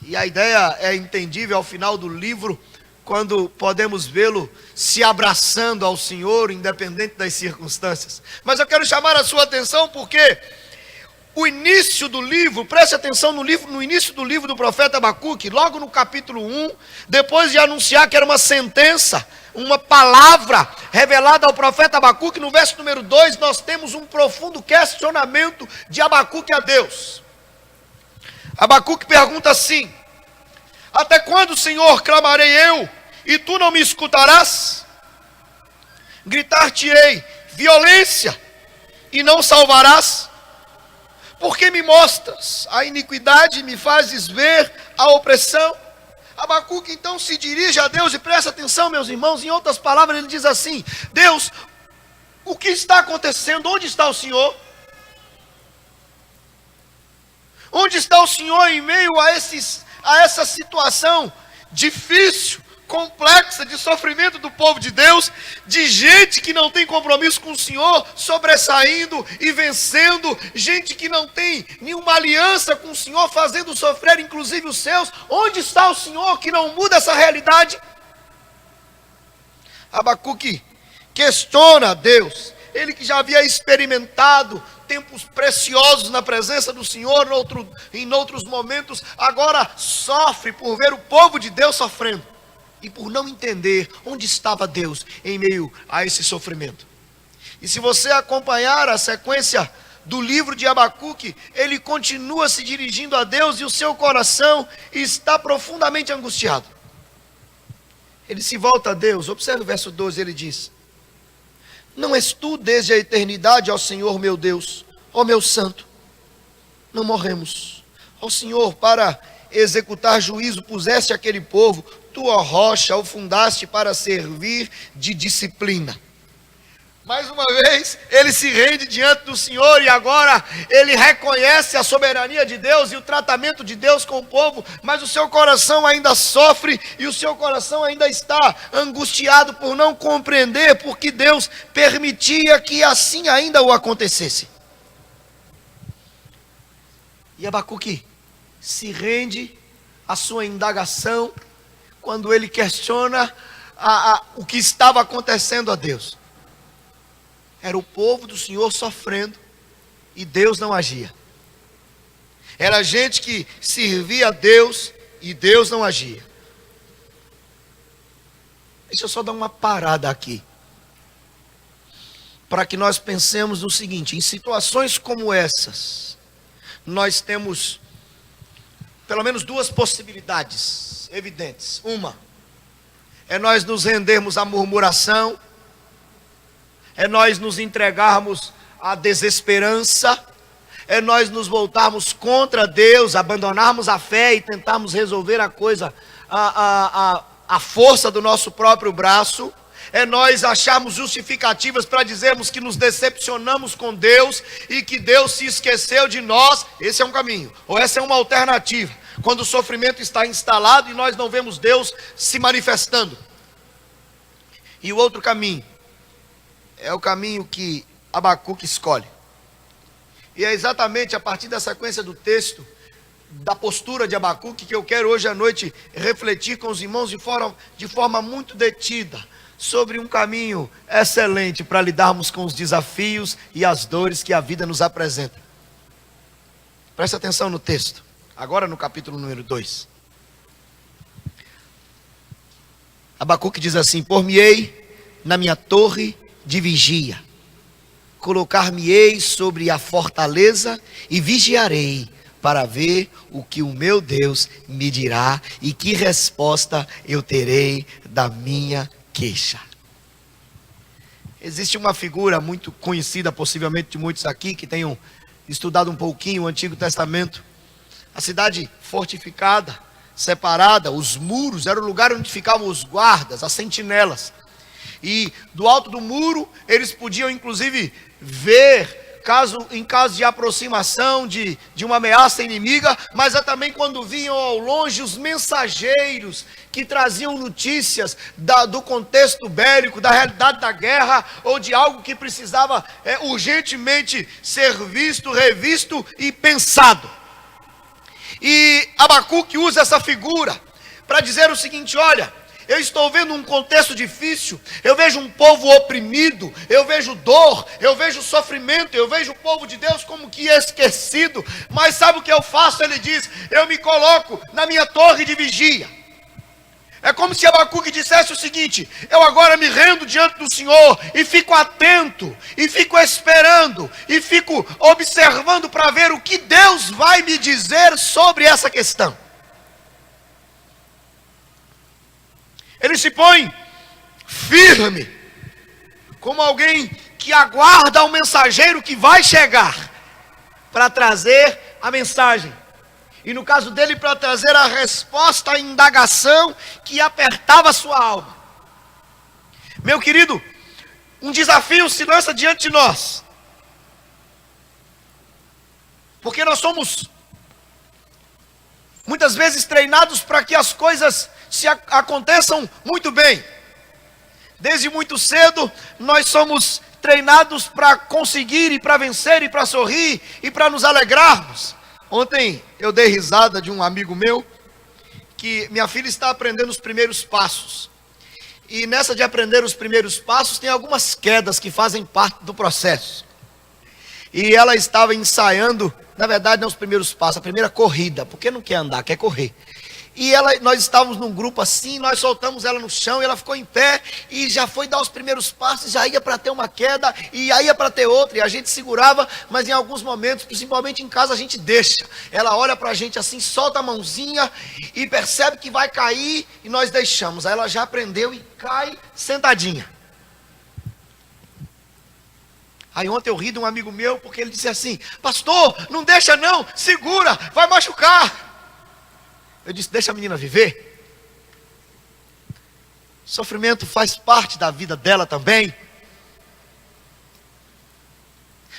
E a ideia é entendível ao final do livro, quando podemos vê-lo se abraçando ao Senhor, independente das circunstâncias. Mas eu quero chamar a sua atenção porque o início do livro, preste atenção no início do livro do profeta Abacuque, logo no capítulo 1, depois de anunciar que era uma sentença, uma palavra revelada ao profeta Abacuque, no verso número 2, nós temos um profundo questionamento de Abacuque a Deus. Abacuque pergunta assim: até quando, Senhor, clamarei eu, e tu não me escutarás? Gritar-te-ei violência, e não salvarás? Porque me mostras a iniquidade e me fazes ver a opressão? Abacuque então se dirige a Deus, e presta atenção, meus irmãos, em outras palavras ele diz assim: Deus, o que está acontecendo? Onde está o Senhor? Onde está o Senhor em meio a essa situação difícil, complexa, de sofrimento do povo de Deus, de gente que não tem compromisso com o Senhor, sobressaindo e vencendo, gente que não tem nenhuma aliança com o Senhor, fazendo sofrer inclusive os seus? Onde está o Senhor que não muda essa realidade? Abacuque questiona a Deus, ele que já havia experimentado tempos preciosos na presença do Senhor, em outros momentos, agora sofre por ver o povo de Deus sofrendo, e por não entender onde estava Deus em meio a esse sofrimento. E se você acompanhar a sequência do livro de Abacuque, ele continua se dirigindo a Deus, e o seu coração está profundamente angustiado. Ele se volta a Deus. Observe o verso 12, ele diz: não és tu desde a eternidade, ó Senhor meu Deus, ó meu santo? Não morremos. Ó Senhor, para executar juízo puseste aquele povo, tu, ó rocha, o fundaste para servir de disciplina. Mais uma vez, ele se rende diante do Senhor e agora ele reconhece a soberania de Deus e o tratamento de Deus com o povo, mas o seu coração ainda sofre e o seu coração ainda está angustiado por não compreender porque Deus permitia que assim ainda o acontecesse. E Abacuque se rende à sua indagação quando ele questiona o que estava acontecendo a Deus. Era o povo do Senhor sofrendo e Deus não agia. Era gente que servia a Deus e Deus não agia. Deixa eu só dar uma parada aqui, para que nós pensemos no seguinte: em situações como essas, nós temos pelo menos duas possibilidades evidentes. Uma é nós nos rendermos à murmuração, é nós nos entregarmos à desesperança, é nós nos voltarmos contra Deus, abandonarmos a fé e tentarmos resolver a coisa a força do nosso próprio braço, é nós acharmos justificativas para dizermos que nos decepcionamos com Deus e que Deus se esqueceu de nós. Esse é um caminho, ou essa é uma alternativa, quando o sofrimento está instalado e nós não vemos Deus se manifestando. E o outro caminho é o caminho que Abacuque escolhe. E é exatamente a partir da sequência do texto, da postura de Abacuque, que eu quero hoje à noite refletir com os irmãos de forma muito detida sobre um caminho excelente para lidarmos com os desafios e as dores que a vida nos apresenta. Preste atenção no texto, agora no capítulo número 2. Abacuque diz assim: por-me-ei na minha torre de vigia, colocar-me-ei sobre a fortaleza e vigiarei para ver o que o meu Deus me dirá e que resposta eu terei da minha queixa. Existe uma figura muito conhecida, possivelmente de muitos aqui que tenham estudado um pouquinho o Antigo Testamento. A cidade fortificada, separada, os muros, era o lugar onde ficavam os guardas, as sentinelas. E do alto do muro, eles podiam inclusive ver, em caso de aproximação de uma ameaça inimiga, mas é também quando vinham ao longe os mensageiros que traziam notícias do contexto bélico, da realidade da guerra, ou de algo que precisava urgentemente ser visto, revisto e pensado. E Abacuque usa essa figura para dizer o seguinte: olha, eu estou vendo um contexto difícil, eu vejo um povo oprimido, eu vejo dor, eu vejo sofrimento, eu vejo o povo de Deus como que esquecido, mas sabe o que eu faço? Ele diz: eu me coloco na minha torre de vigia. É como se Abacuque dissesse o seguinte: eu agora me rendo diante do Senhor e fico atento, e fico esperando, e fico observando para ver o que Deus vai me dizer sobre essa questão. Ele se põe firme, como alguém que aguarda o mensageiro que vai chegar para trazer a mensagem. E no caso dele, para trazer a resposta à indagação que apertava a sua alma. Meu querido, um desafio se lança diante de nós. Porque nós somos muitas vezes treinados para que as coisas aconteçam muito bem. Desde muito cedo nós somos treinados para conseguir e para vencer e para sorrir e para nos alegrarmos. Ontem eu dei risada de um amigo meu que minha filha está aprendendo os primeiros passos. E nessa de aprender os primeiros passos tem algumas quedas que fazem parte do processo. E ela estava ensaiando, na verdade não os primeiros passos, a primeira corrida, porque não quer andar, quer correr. E nós estávamos num grupo assim, nós soltamos ela no chão, e ela ficou em pé, e já foi dar os primeiros passos, já ia para ter uma queda, e aí ia para ter outra, e a gente segurava, mas em alguns momentos, principalmente em casa, a gente deixa. Ela olha para a gente assim, solta a mãozinha, e percebe que vai cair, e nós deixamos. Aí ela já aprendeu e cai sentadinha. Aí ontem eu ri de um amigo meu, porque ele disse assim: pastor, não deixa não, segura, vai machucar. Eu disse: deixa a menina viver. Sofrimento faz parte da vida dela também.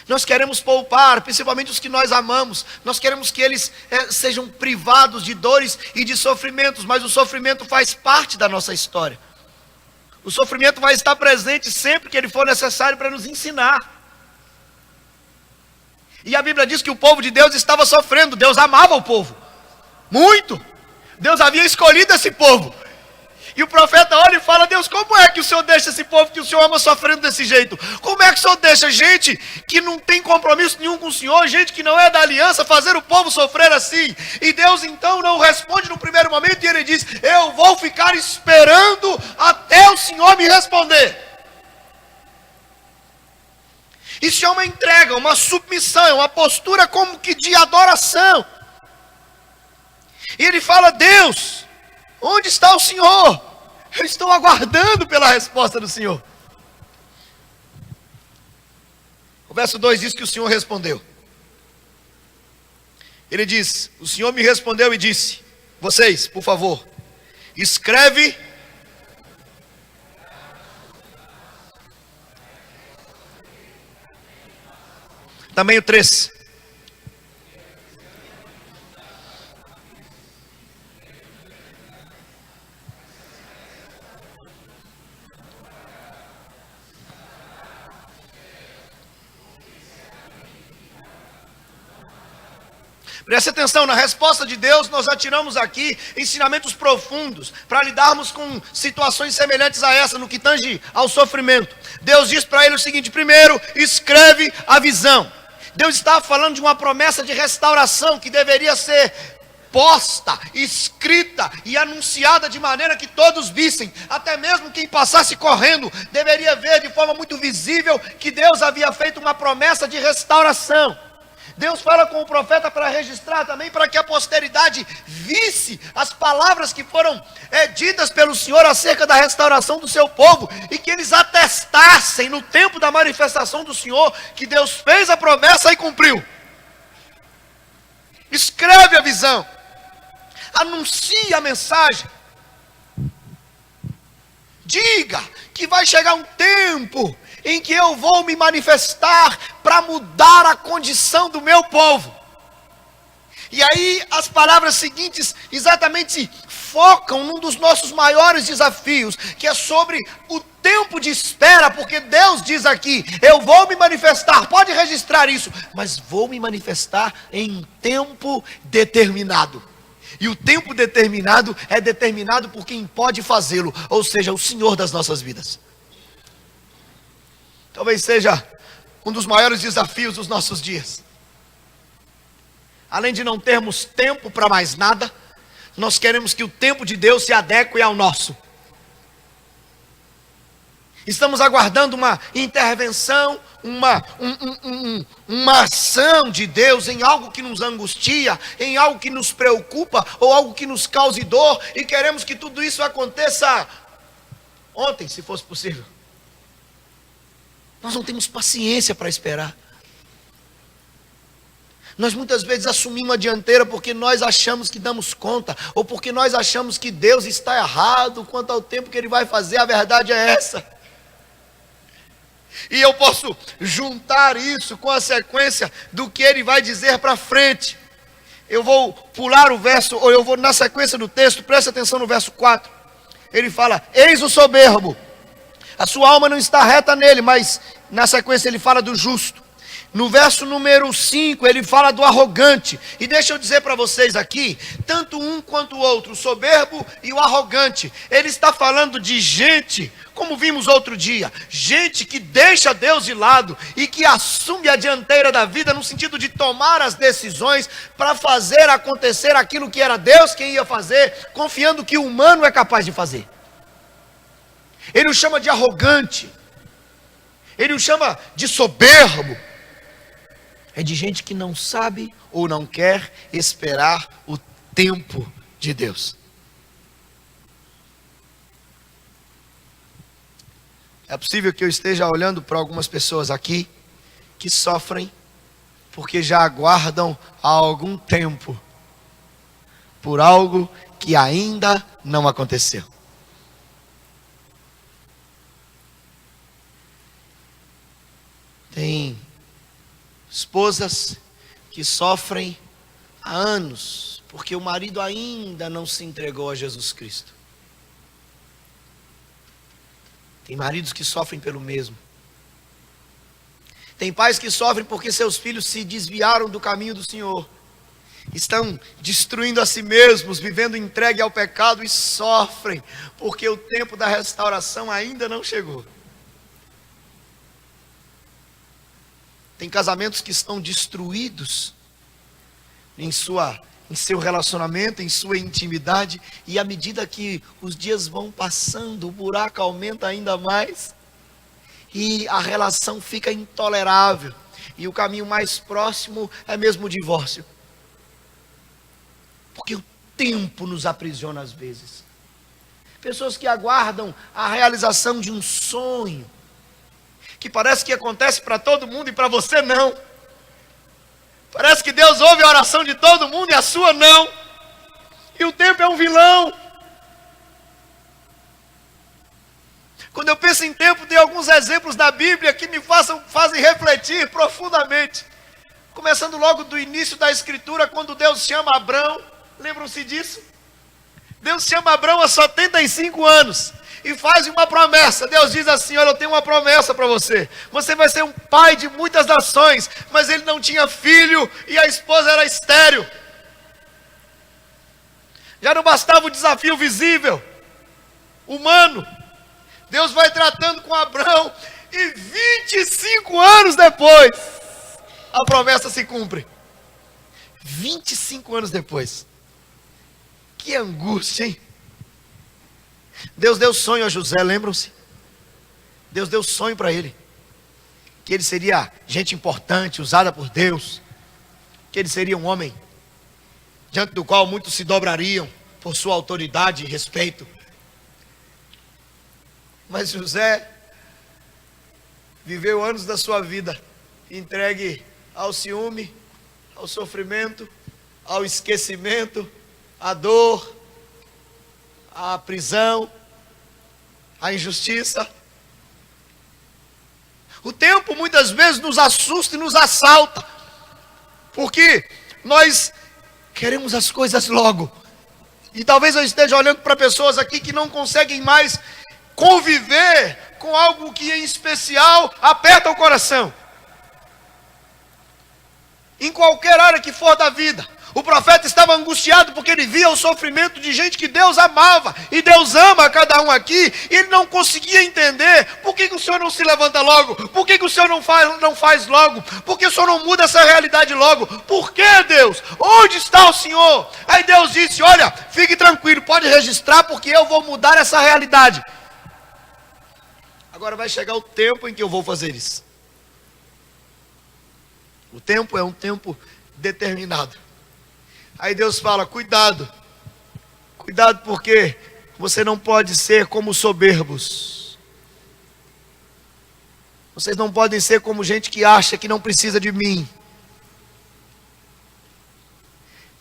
Nós queremos poupar, principalmente os que nós amamos. Nós queremos que eles sejam privados de dores e de sofrimentos, mas o sofrimento faz parte da nossa história. O sofrimento vai estar presente sempre que ele for necessário para nos ensinar. E a Bíblia diz que o povo de Deus estava sofrendo. Deus amava o povo muito. Deus havia escolhido esse povo. E o profeta olha e fala: Deus, como é que o Senhor deixa esse povo que o Senhor ama sofrendo desse jeito? Como é que o Senhor deixa gente que não tem compromisso nenhum com o Senhor, gente que não é da aliança, fazer o povo sofrer assim? E Deus então não responde no primeiro momento e ele diz: eu vou ficar esperando até o Senhor me responder. Isso é uma entrega, uma submissão, é uma postura como que de adoração. E ele fala: Deus, onde está o Senhor? Eu estou aguardando pela resposta do Senhor. O verso 2 diz que o Senhor respondeu. Ele diz: o Senhor me respondeu e disse: vocês, por favor, escreve também o 3. Preste atenção, na resposta de Deus nós já tiramos aqui ensinamentos profundos para lidarmos com situações semelhantes a essa, no que tange ao sofrimento. Deus diz para ele o seguinte: primeiro, escreve a visão. Deus estava falando de uma promessa de restauração que deveria ser posta, escrita e anunciada de maneira que todos vissem, até mesmo quem passasse correndo deveria ver de forma muito visível que Deus havia feito uma promessa de restauração. Deus fala com o profeta para registrar também, para que a posteridade visse as palavras que foram ditas pelo Senhor acerca da restauração do seu povo, e que eles atestassem no tempo da manifestação do Senhor que Deus fez a promessa e cumpriu. Escreve a visão, anuncie a mensagem, diga que vai chegar um tempo em que eu vou me manifestar para mudar a condição do meu povo. E aí as palavras seguintes exatamente focam num dos nossos maiores desafios, que é sobre o tempo de espera, porque Deus diz aqui: eu vou me manifestar, pode registrar isso, mas vou me manifestar em tempo determinado. E o tempo determinado é determinado por quem pode fazê-lo, ou seja, o Senhor das nossas vidas. Talvez seja um dos maiores desafios dos nossos dias. Além de não termos tempo para mais nada, nós queremos que o tempo de Deus se adeque ao nosso. Estamos aguardando uma intervenção, uma ação de Deus em algo que nos angustia, em algo que nos preocupa, ou algo que nos cause dor, e queremos que tudo isso aconteça ontem, se fosse possível. Nós não temos paciência para esperar. Nós muitas vezes assumimos a dianteira porque nós achamos que damos conta, ou porque nós achamos que Deus está errado quanto ao tempo que Ele vai fazer. A verdade é essa. E eu posso juntar isso com a sequência do que Ele vai dizer para frente. Eu vou pular o verso, ou eu vou na sequência do texto, preste atenção no verso 4. Ele fala: eis o soberbo, a sua alma não está reta nele, mas na sequência ele fala do justo. No verso número 5 ele fala do arrogante. E deixa eu dizer para vocês aqui, tanto um quanto o outro, o soberbo e o arrogante, ele está falando de gente, como vimos outro dia, gente que deixa Deus de lado e que assume a dianteira da vida no sentido de tomar as decisões para fazer acontecer aquilo que era Deus quem ia fazer, confiando que o humano é capaz de fazer. Ele o chama de arrogante, ele o chama de soberbo. É de gente que não sabe ou não quer esperar o tempo de Deus. É possível que eu esteja olhando para algumas pessoas aqui que sofrem porque já aguardam há algum tempo por algo que ainda não aconteceu. Tem Esposas que sofrem há anos, porque o marido ainda não se entregou a Jesus Cristo. Tem maridos que sofrem pelo mesmo. Tem pais que sofrem porque seus filhos se desviaram do caminho do Senhor. Estão destruindo a si mesmos, vivendo entregue ao pecado e sofrem, porque o tempo da restauração ainda não chegou. Tem casamentos que estão destruídos em seu relacionamento, em sua intimidade, e à medida que os dias vão passando, o buraco aumenta ainda mais, e a relação fica intolerável, e o caminho mais próximo é mesmo o divórcio. Porque o tempo nos aprisiona às vezes. Pessoas que aguardam a realização de um sonho, que parece que acontece para todo mundo e para você não. Parece que Deus ouve a oração de todo mundo e a sua não. E o tempo é um vilão. Quando eu penso em tempo, tem alguns exemplos da Bíblia que me fazem refletir profundamente. Começando logo do início da Escritura, quando Deus chama Abrão. Lembram-se disso? Deus chama Abrão há 75 anos e faz uma promessa. Deus diz assim: olha, eu tenho uma promessa para você. Você vai ser um pai de muitas nações. Mas ele não tinha filho e a esposa era estéril. Já não bastava o desafio visível, humano. Deus vai tratando com Abrão e 25 anos depois, a promessa se cumpre. 25 anos depois. Que angústia, hein? Deus deu sonho a José, lembram-se? Deus deu sonho para ele. Que ele seria gente importante, usada por Deus. Que ele seria um homem diante do qual muitos se dobrariam por sua autoridade e respeito. Mas José viveu anos da sua vida entregue ao ciúme, ao sofrimento, ao esquecimento, à dor, à prisão, à injustiça. O tempo muitas vezes nos assusta e nos assalta, porque nós queremos as coisas logo. E talvez eu esteja olhando para pessoas aqui que não conseguem mais conviver com algo que em especial aperta o coração. Em qualquer área que for da vida. O profeta estava angustiado porque ele via o sofrimento de gente que Deus amava. E Deus ama a cada um aqui. E ele não conseguia entender. Por que o Senhor não se levanta logo? Por que o Senhor não faz logo? Por que o Senhor não muda essa realidade logo? Por que, Deus? Onde está o Senhor? Aí Deus disse: olha, fique tranquilo, pode registrar porque eu vou mudar essa realidade. Agora vai chegar o tempo em que eu vou fazer isso. O tempo é um tempo determinado. Aí Deus fala: cuidado. Cuidado, porque você não pode ser como soberbos. Vocês não podem ser como gente que acha que não precisa de mim.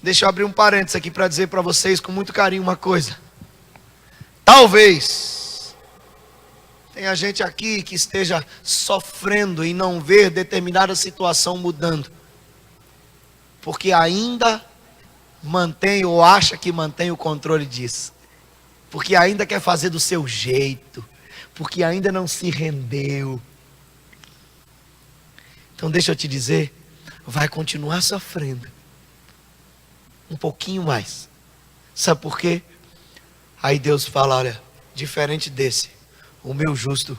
Deixa eu abrir um parênteses aqui para dizer para vocês com muito carinho uma coisa. Talvez tenha gente aqui que esteja sofrendo em não ver determinada situação mudando, porque ainda mantém ou acha que mantém o controle disso, porque ainda quer fazer do seu jeito, porque ainda não se rendeu. Então deixa eu te dizer, vai continuar sofrendo um pouquinho mais. Sabe por quê? Aí Deus fala: olha, diferente desse, o meu justo,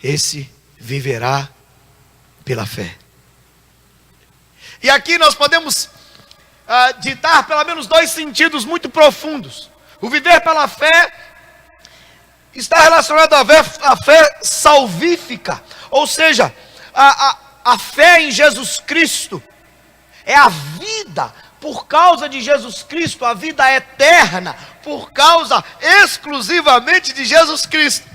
esse viverá pela fé. E aqui nós podemos ditar pelo menos dois sentidos muito profundos. O viver pela fé está relacionado à fé salvífica, ou seja, a fé em Jesus Cristo é a vida por causa de Jesus Cristo, a vida eterna por causa exclusivamente de Jesus Cristo.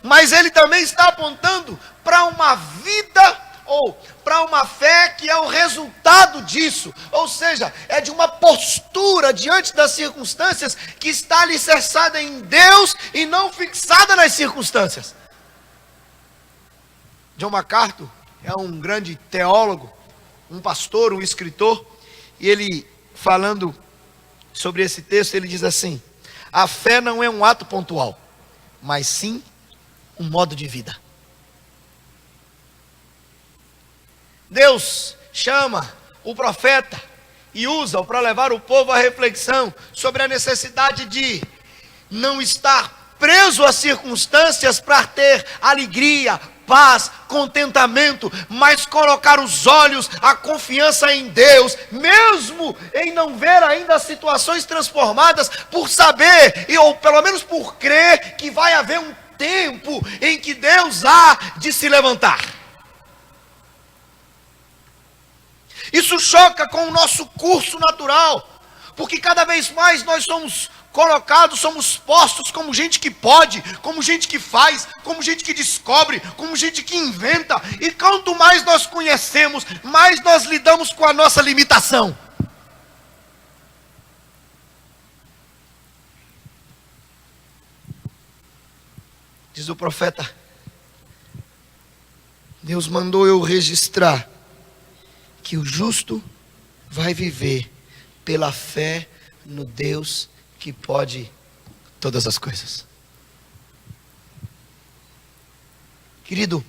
Mas ele também está apontando para uma vida ou para uma fé que é o resultado disso, ou seja, é de uma postura diante das circunstâncias que está alicerçada em Deus e não fixada nas circunstâncias. John MacArthur, é um grande teólogo, um pastor, um escritor, e ele falando sobre esse texto, ele diz assim: a fé não é um ato pontual, mas sim um modo de vida. Deus chama o profeta e usa-o para levar o povo à reflexão sobre a necessidade de não estar preso às circunstâncias para ter alegria, paz, contentamento, mas colocar os olhos, a confiança em Deus, mesmo em não ver ainda as situações transformadas, por saber, ou pelo menos por crer, que vai haver um tempo em que Deus há de se levantar. Isso choca com o nosso curso natural, porque cada vez mais nós somos colocados, somos postos como gente que pode, como gente que faz, como gente que descobre, como gente que inventa, e quanto mais nós conhecemos, mais nós lidamos com a nossa limitação. Diz o profeta: Deus mandou eu registrar que o justo vai viver pela fé no Deus que pode todas as coisas. Querido,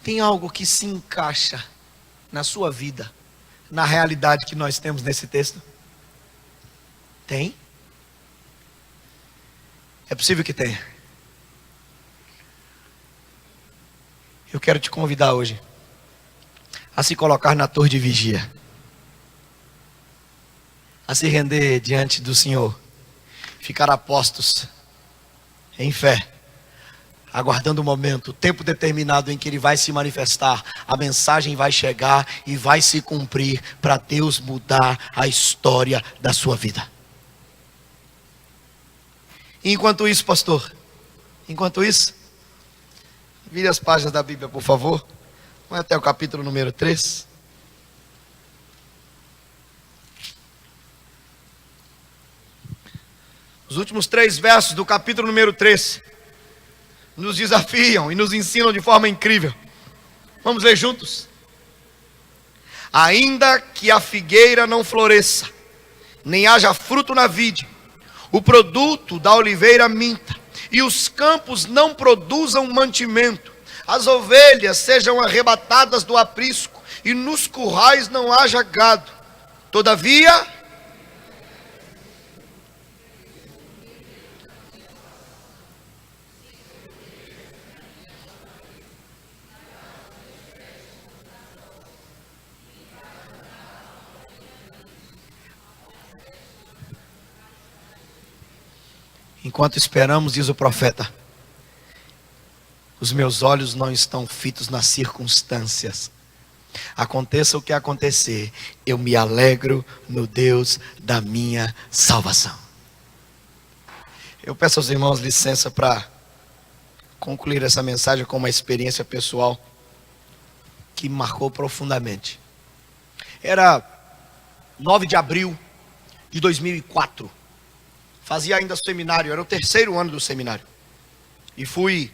tem algo que se encaixa na sua vida, na realidade que nós temos nesse texto? Tem? É possível que tenha. Eu quero te convidar hoje a se colocar na torre de vigia, a se render diante do Senhor, ficar a postos em fé, aguardando o momento, o tempo determinado em que Ele vai se manifestar, a mensagem vai chegar e vai se cumprir para Deus mudar a história da sua vida. E enquanto isso, pastor, enquanto isso, vire as páginas da Bíblia, por favor. Vai até o capítulo número 3. Os últimos 3 versos do capítulo número 3 nos desafiam e nos ensinam de forma incrível. Vamos ler juntos? Ainda que a figueira não floresça, nem haja fruto na vide, o produto da oliveira minta, e os campos não produzam mantimento, as ovelhas sejam arrebatadas do aprisco, e nos currais não haja gado. Todavia, enquanto esperamos, diz o profeta, os meus olhos não estão fitos nas circunstâncias. Aconteça o que acontecer, eu me alegro no Deus da minha salvação. Eu peço aos irmãos licença para concluir essa mensagem com uma experiência pessoal que me marcou profundamente. Era 9 de abril de 2004. Fazia ainda seminário, era o 3º ano do seminário. E fui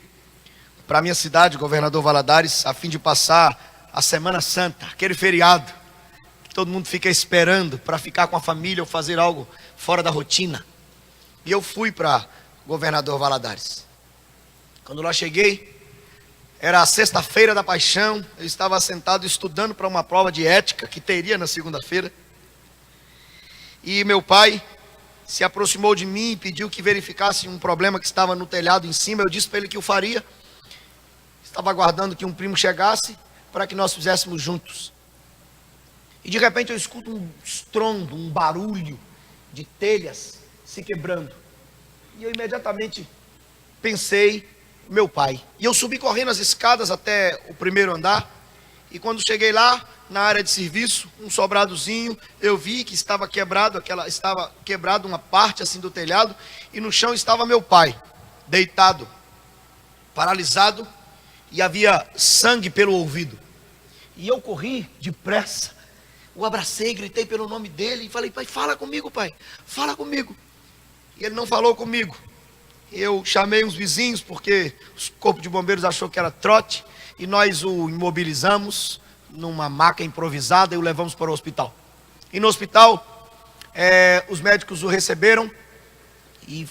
para a minha cidade, Governador Valadares, a fim de passar a Semana Santa, aquele feriado que todo mundo fica esperando para ficar com a família ou fazer algo fora da rotina. E eu fui para Governador Valadares. Quando lá cheguei, era a sexta-feira da Paixão, eu estava sentado estudando para uma prova de ética que teria na segunda-feira. E meu pai se aproximou de mim e pediu que verificasse um problema que estava no telhado em cima. Eu disse para ele que eu faria. Estava aguardando que um primo chegasse para que nós fizéssemos juntos. E de repente eu escuto um estrondo, um barulho de telhas se quebrando. E eu imediatamente pensei, meu pai. E eu subi correndo as escadas até o 1º andar. E quando cheguei lá, na área de serviço, um sobradozinho, eu vi que estava quebrado, estava quebrado uma parte assim do telhado. E no chão estava meu pai, deitado, paralisado. E havia sangue pelo ouvido. E eu corri depressa, o abracei, gritei pelo nome dele e falei: pai, fala comigo, pai, fala comigo. E ele não falou comigo. Eu chamei uns vizinhos, porque o corpo de bombeiros achou que era trote, e nós o imobilizamos numa maca improvisada e o levamos para o hospital. E no hospital, os médicos o receberam, e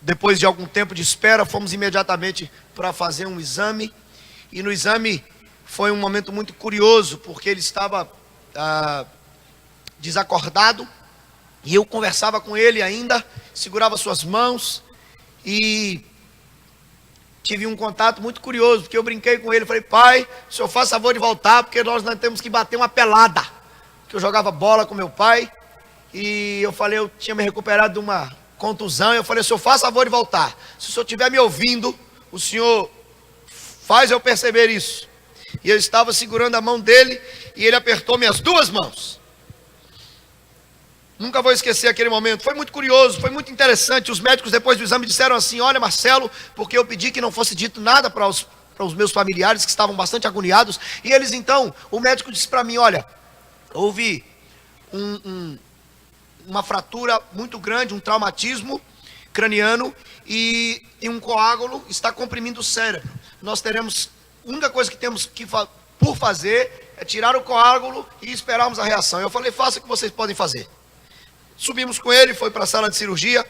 depois de algum tempo de espera, fomos imediatamente para fazer um exame. E no exame foi um momento muito curioso, porque ele estava desacordado, e eu conversava com ele ainda, segurava suas mãos, e tive um contato muito curioso, porque eu brinquei com ele, falei: pai, o senhor faz favor de voltar, porque nós temos que bater uma pelada. Porque eu jogava bola com meu pai, e eu falei, eu tinha me recuperado de uma contusão, eu falei: o senhor faz favor de voltar. Se o senhor estiver me ouvindo, o senhor faz eu perceber isso. E eu estava segurando a mão dele, e ele apertou minhas duas mãos. Nunca vou esquecer aquele momento, foi muito curioso, foi muito interessante. Os médicos depois do exame disseram assim: olha, Marcelo, porque eu pedi que não fosse dito nada para os meus familiares, que estavam bastante agoniados, e eles então, o médico disse para mim: olha, houve uma fratura muito grande, um traumatismo craniano, e um coágulo está comprimindo o cérebro. Nós teremos, a única coisa que temos por fazer é tirar o coágulo e esperarmos a reação. Eu falei: faça o que vocês podem fazer. Subimos com ele, foi para a sala de cirurgia,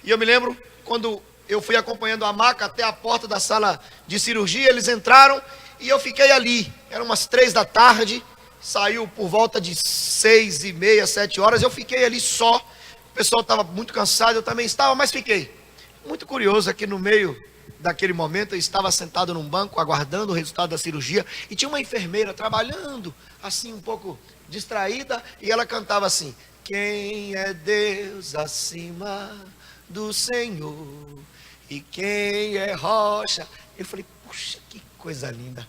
e eu me lembro, quando eu fui acompanhando a maca até a porta da sala de cirurgia, eles entraram, e eu fiquei ali, eram umas 3 da tarde, saiu por volta de 6h30, 7 horas, eu fiquei ali só, o pessoal estava muito cansado, eu também estava, mas fiquei. Muito curioso, aqui no meio daquele momento, eu estava sentado num banco, aguardando o resultado da cirurgia, e tinha uma enfermeira trabalhando, assim um pouco distraída, e ela cantava assim: quem é Deus acima do Senhor, e quem é rocha. Eu falei: puxa, que coisa linda.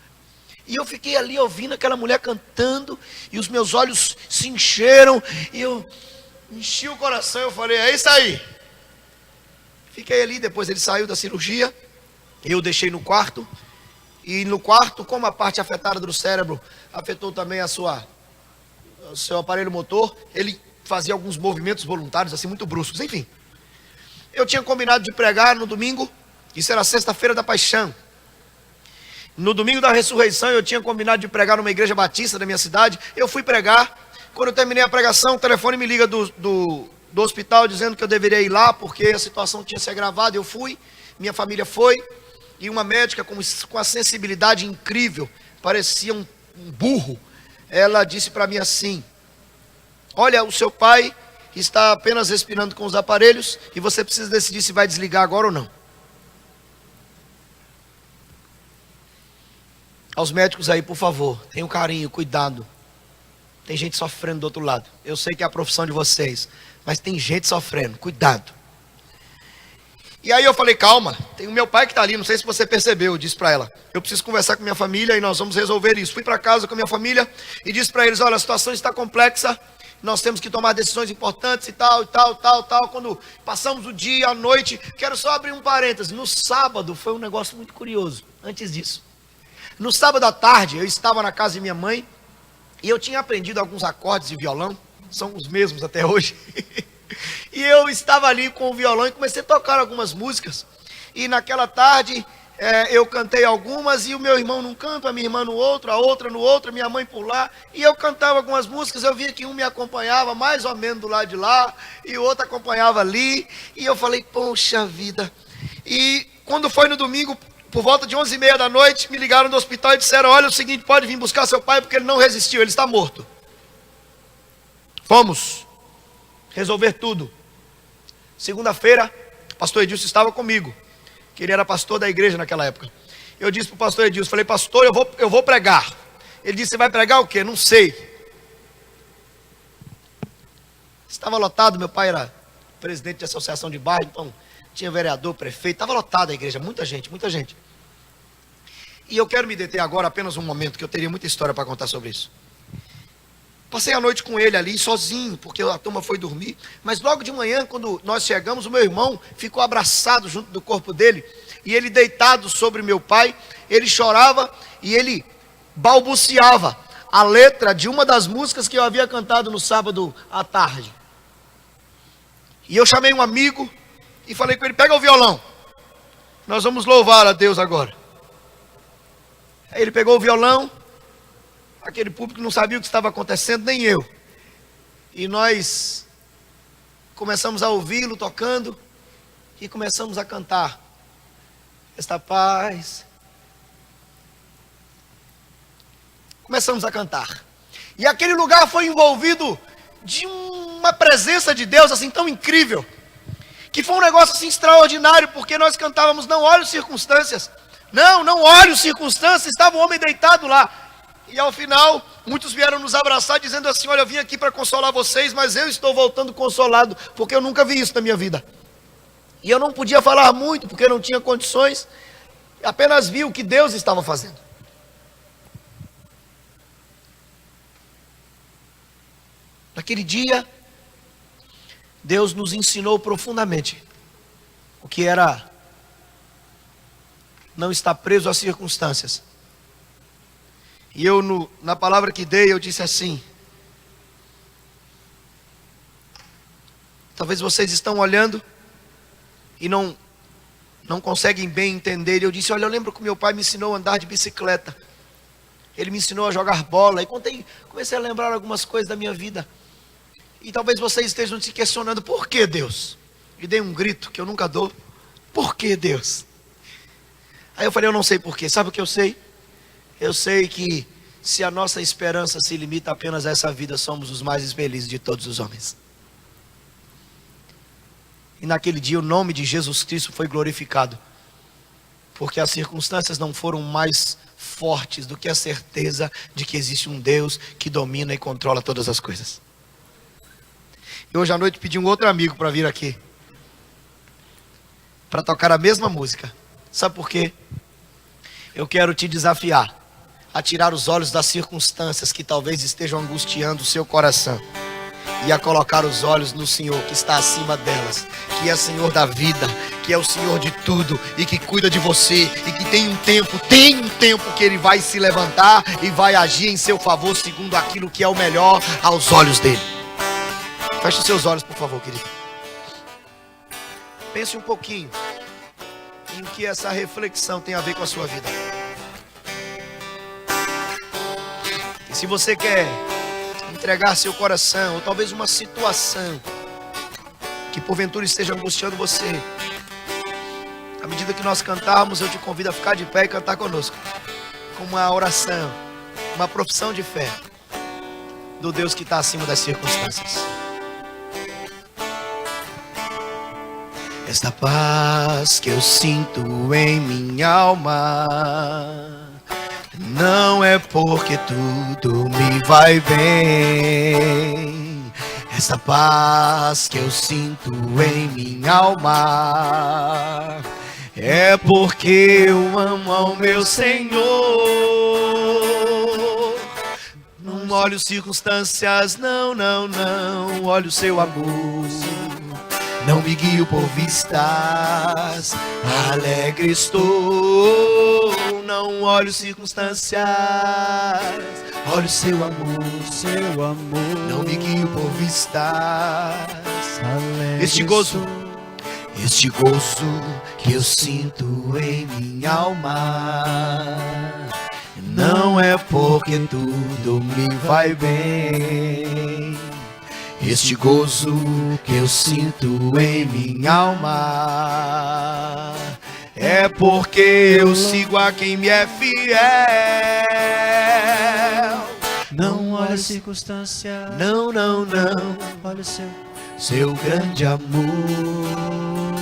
E eu fiquei ali ouvindo aquela mulher cantando, e os meus olhos se encheram, e eu enchi o coração. Eu falei: é isso aí. Fiquei ali, depois ele saiu da cirurgia, eu deixei no quarto, e no quarto, como a parte afetada do cérebro afetou também o seu aparelho motor, ele fazia alguns movimentos voluntários, assim, muito bruscos. Enfim, eu tinha combinado de pregar no domingo, isso era sexta-feira da Paixão. No domingo da ressurreição, eu tinha combinado de pregar numa igreja batista da minha cidade. Eu fui pregar. Quando eu terminei a pregação, o telefone me liga do hospital dizendo que eu deveria ir lá, porque a situação tinha se agravado. Eu fui, minha família foi, e uma médica com a sensibilidade incrível, parecia um burro, ela disse para mim assim: olha, o seu pai está apenas respirando com os aparelhos, e você precisa decidir se vai desligar agora ou não. Aos médicos aí, por favor, tenham carinho, cuidado. Tem gente sofrendo do outro lado. Eu sei que é a profissão de vocês, mas tem gente sofrendo, cuidado. E aí eu falei: calma, tem o meu pai que está ali, não sei se você percebeu. Eu disse para ela: eu preciso conversar com minha família e nós vamos resolver isso. Fui para casa com a minha família e disse para eles: olha, a situação está complexa, nós temos que tomar decisões importantes e tal, e tal, tal, tal. Quando passamos o dia, a noite, quero só abrir um parêntese. No sábado foi um negócio muito curioso, antes disso. No sábado à tarde, eu estava na casa de minha mãe, e eu tinha aprendido alguns acordes de violão, são os mesmos até hoje. E eu estava ali com o violão e comecei a tocar algumas músicas. E naquela tarde, eu cantei algumas, e o meu irmão num canto, a minha irmã no outro, a outra no outro, minha mãe por lá. E eu cantava algumas músicas, eu via que um me acompanhava mais ou menos do lado de lá, e o outro acompanhava ali. E eu falei: poxa vida. E quando foi no domingo, por volta de 11h30 da noite, me ligaram do hospital e disseram: olha, é o seguinte, pode vir buscar seu pai, porque ele não resistiu, ele está morto. Fomos resolver tudo. Segunda-feira, o pastor Edilson estava comigo, que ele era pastor da igreja naquela época. Eu disse para o pastor Edilson, falei: pastor, eu vou pregar. Ele disse: você vai pregar o quê? Não sei. Estava lotado, meu pai era presidente de associação de bairro, então tinha vereador, prefeito, estava lotada a igreja, muita gente, muita gente. E eu quero me deter agora apenas um momento, que eu teria muita história para contar sobre isso. Passei a noite com ele ali, sozinho, porque a turma foi dormir. Mas logo de manhã, quando nós chegamos, o meu irmão ficou abraçado junto do corpo dele, e ele deitado sobre meu pai, ele chorava e ele balbuciava a letra de uma das músicas que eu havia cantado no sábado à tarde. E eu chamei um amigo, e falei com ele: pega o violão, nós vamos louvar a Deus agora. Aí ele pegou o violão, aquele público não sabia o que estava acontecendo, nem eu. E nós começamos a ouvi-lo tocando e começamos a cantar esta paz. Começamos a cantar. E aquele lugar foi envolvido de uma presença de Deus assim tão incrível, que foi um negócio assim extraordinário, porque nós cantávamos: não olhe as circunstâncias, não olhe as circunstâncias, estava o homem deitado lá. E ao final, muitos vieram nos abraçar dizendo assim: olha, eu vim aqui para consolar vocês, mas eu estou voltando consolado, porque eu nunca vi isso na minha vida. E eu não podia falar muito, porque não tinha condições, apenas vi o que Deus estava fazendo. Naquele dia, Deus nos ensinou profundamente o que era não estar preso às circunstâncias. E eu, na palavra que dei, eu disse assim: talvez vocês estão olhando e não conseguem bem entender. Eu disse: olha, eu lembro que meu pai me ensinou a andar de bicicleta. Ele me ensinou a jogar bola. E comecei a lembrar algumas coisas da minha vida. E talvez vocês estejam se questionando: por que Deus? E dei um grito que eu nunca dou: por que Deus? Aí eu falei: eu não sei por quê. Sabe o que eu sei? Eu sei que se a nossa esperança se limita apenas a essa vida, somos os mais infelizes de todos os homens. E naquele dia o nome de Jesus Cristo foi glorificado, porque as circunstâncias não foram mais fortes do que a certeza de que existe um Deus que domina e controla todas as coisas. E hoje à noite pedi um outro amigo para vir aqui, para tocar a mesma música. Sabe por quê? Eu quero te desafiar a tirar os olhos das circunstâncias que talvez estejam angustiando o seu coração e a colocar os olhos no Senhor que está acima delas, que é Senhor da vida, que é o Senhor de tudo e que cuida de você, e que tem um tempo que Ele vai se levantar e vai agir em seu favor segundo aquilo que é o melhor aos olhos dele. Feche os seus olhos, por favor, querido. Pense um pouquinho em que essa reflexão tem a ver com a sua vida. E se você quer entregar seu coração, ou talvez uma situação que porventura esteja angustiando você, à medida que nós cantarmos, eu te convido a ficar de pé e cantar conosco, com uma oração, uma profissão de fé do Deus que está acima das circunstâncias. Esta paz que eu sinto em minha alma não é porque tudo me vai bem. Esta paz que eu sinto em minha alma é porque eu amo ao meu Senhor. Não olho circunstâncias, não olho seu amor. Não me guio por vistas, alegre estou. Não olho circunstâncias, olho seu amor, não me guio por vistas. Este gozo que eu sinto em minha alma não é porque tudo me vai bem. Este gozo que eu sinto em minha alma é porque eu sigo a quem me é fiel. Não olha a circunstância, não olha o seu grande amor.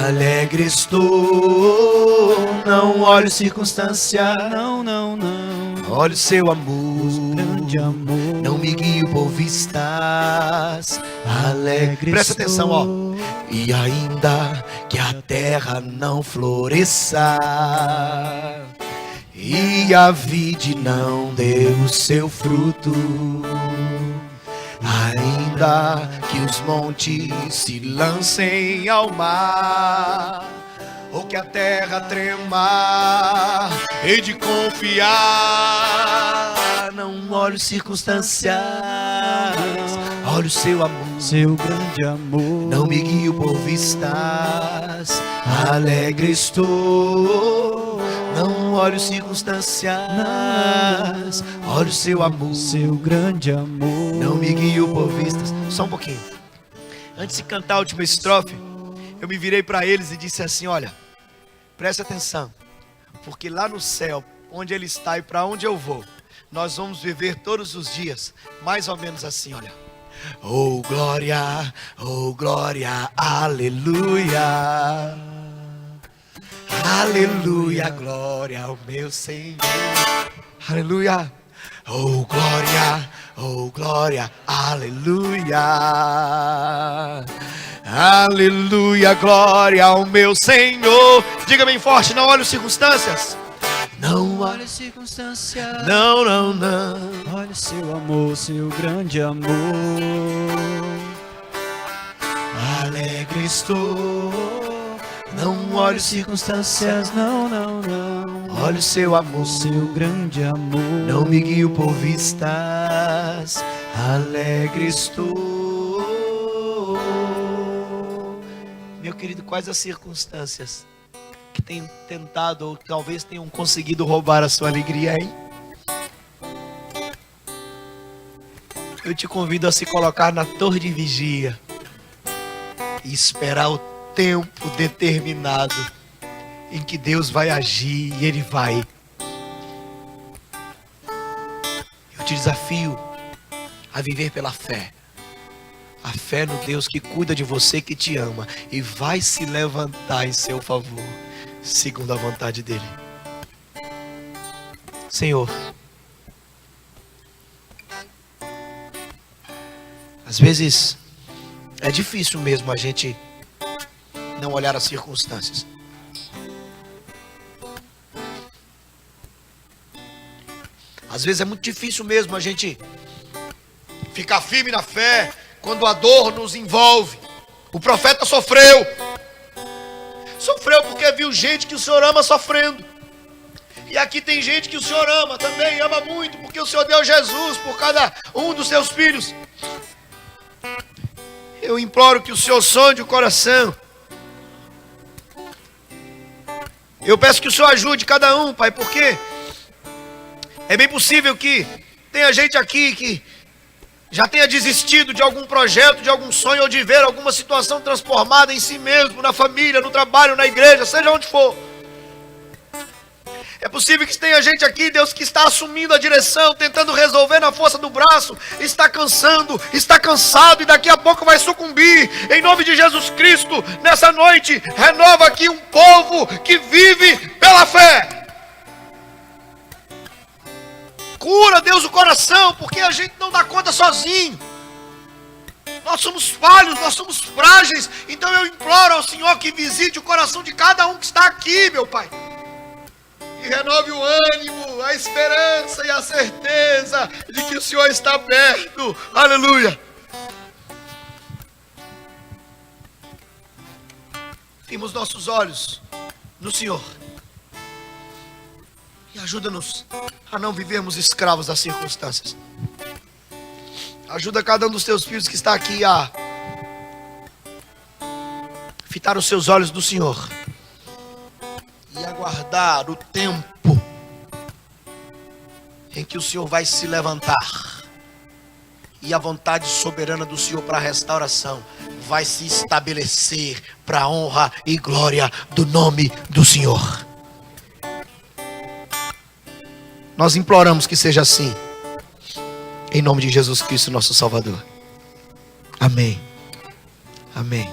Alegre estou, não olho circunstância, não olho seu amor, grande amor. Não me guio por vistas, alegre. Presta atenção, ó. E ainda que a terra não floresça e a vide não dê o seu fruto, ainda que os montes se lancem ao mar, ou que a terra trema, hei de confiar. Não olho circunstâncias, olha o seu amor, seu grande amor. não me guio por vistas, alegre estou. Não olho circunstâncias, olha o seu amor, seu grande amor. não me guio por vistas. Só um pouquinho. Antes de cantar a última estrofe, eu me virei para eles e disse assim: olha, preste atenção, porque lá no céu, onde Ele está e para onde eu vou, nós vamos viver todos os dias, mais ou menos assim, olha. Oh glória, aleluia, aleluia, glória ao meu Senhor, aleluia. Oh glória, aleluia, aleluia, glória ao meu Senhor. Diga bem forte, não olhe as circunstâncias. Não olhe circunstâncias. Não. Olha seu amor, seu grande amor. Alegre estou. Não olhe circunstâncias. Não. Olha o seu amor, seu grande amor. não me guio por vistas. Alegre estou. Meu querido, quais as circunstâncias que tem tentado ou talvez tenham conseguido roubar a sua alegria, hein? Eu te convido a se colocar na torre de vigia e esperar o tempo determinado em que Deus vai agir, e Ele vai. Eu te desafio a viver pela fé. A fé no Deus que cuida de você, que te ama e vai se levantar em seu favor, segundo a vontade dEle. Senhor, às vezes é difícil mesmo a gente não olhar as circunstâncias. Às vezes é muito difícil mesmo a gente ficar firme na fé quando a dor nos envolve. O profeta sofreu porque viu gente que o Senhor ama sofrendo. E aqui tem gente que o Senhor ama também, ama muito, porque o Senhor deu Jesus por cada um dos seus filhos. Eu imploro que o Senhor sonde o coração. Eu peço que o Senhor ajude cada um, Pai, porque é bem possível que tenha gente aqui que já tenha desistido de algum projeto, de algum sonho, ou de ver alguma situação transformada em si mesmo, na família, no trabalho, na igreja, seja onde for. É possível que tenha gente aqui, Deus, que está assumindo a direção, tentando resolver na força do braço, está cansado e daqui a pouco vai sucumbir. Em nome de Jesus Cristo, nessa noite, renova aqui um povo que vive pela fé. Cura, Deus, o coração, porque a gente não dá conta sozinho. Nós somos falhos, nós somos frágeis. Então eu imploro ao Senhor que visite o coração de cada um que está aqui, meu Pai. E renove o ânimo, a esperança e a certeza de que o Senhor está perto. Aleluia. Firma os nossos olhos no Senhor. E ajuda-nos a não vivermos escravos das circunstâncias. Ajuda cada um dos teus filhos que está aqui a fitar os seus olhos no Senhor e aguardar o tempo em que o Senhor vai se levantar e a vontade soberana do Senhor para a restauração vai se estabelecer para a honra e glória do nome do Senhor. Nós imploramos que seja assim, em nome de Jesus Cristo, nosso Salvador. Amém. Amém.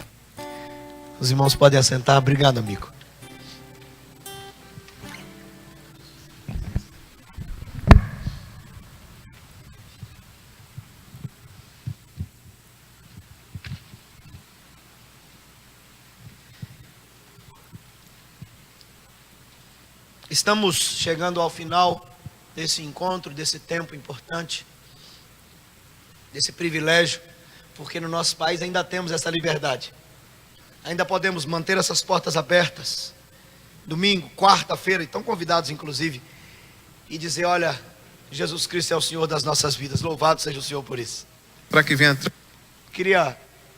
Os irmãos podem assentar. Obrigado, amigo. Estamos chegando ao final desse encontro, desse tempo importante, desse privilégio, porque no nosso país ainda temos essa liberdade. Ainda podemos manter essas portas abertas, domingo, quarta-feira, e estão convidados inclusive, e dizer: olha, Jesus Cristo é o Senhor das nossas vidas, louvado seja o Senhor por isso. Para que venha Queria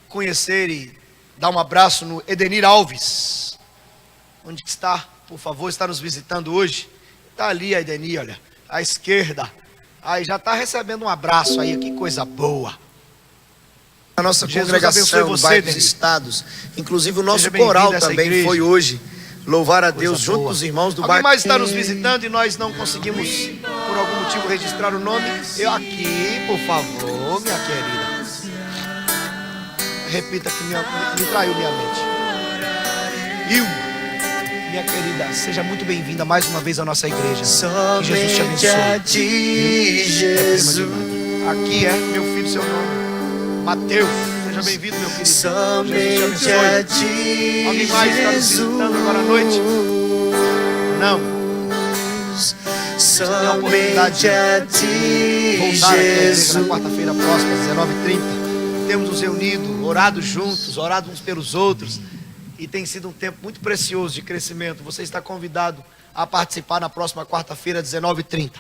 conhecer e dar um abraço no Edenir Alves. Onde que está? Por favor, está nos visitando hoje. Está ali a Edenir, olha, à esquerda. Aí já está recebendo um abraço aí, que coisa boa. A nossa Jesus congregação abençoe do você, bairro dos Edenir. Estados, inclusive o nosso Seja bem-vindo coral a essa também igreja. foi hoje. Louvar a Deus Coisa junto boa. com os irmãos do Alguém bairro. mais está nos visitando e nós não conseguimos, por algum motivo, registrar o nome? Eu aqui, por favor, minha querida. Repita que me traiu minha mente. Minha querida, seja muito bem-vinda mais uma vez à nossa igreja. Que Jesus te abençoe. A ti, Jesus. Aqui é meu filho, seu nome. Mateus. Seja bem-vindo, meu querido. Somente Jesus te a abençoe. ti, Alguém mais está nos visitando agora à noite? Não. Somente a ti, Voltar aqui à igreja na Jesus. quarta-feira próxima, às 19h30. Temos nos reunido, orado juntos, orado uns pelos outros. E tem sido um tempo muito precioso de crescimento. Você está convidado a participar na próxima quarta-feira, às 19h30.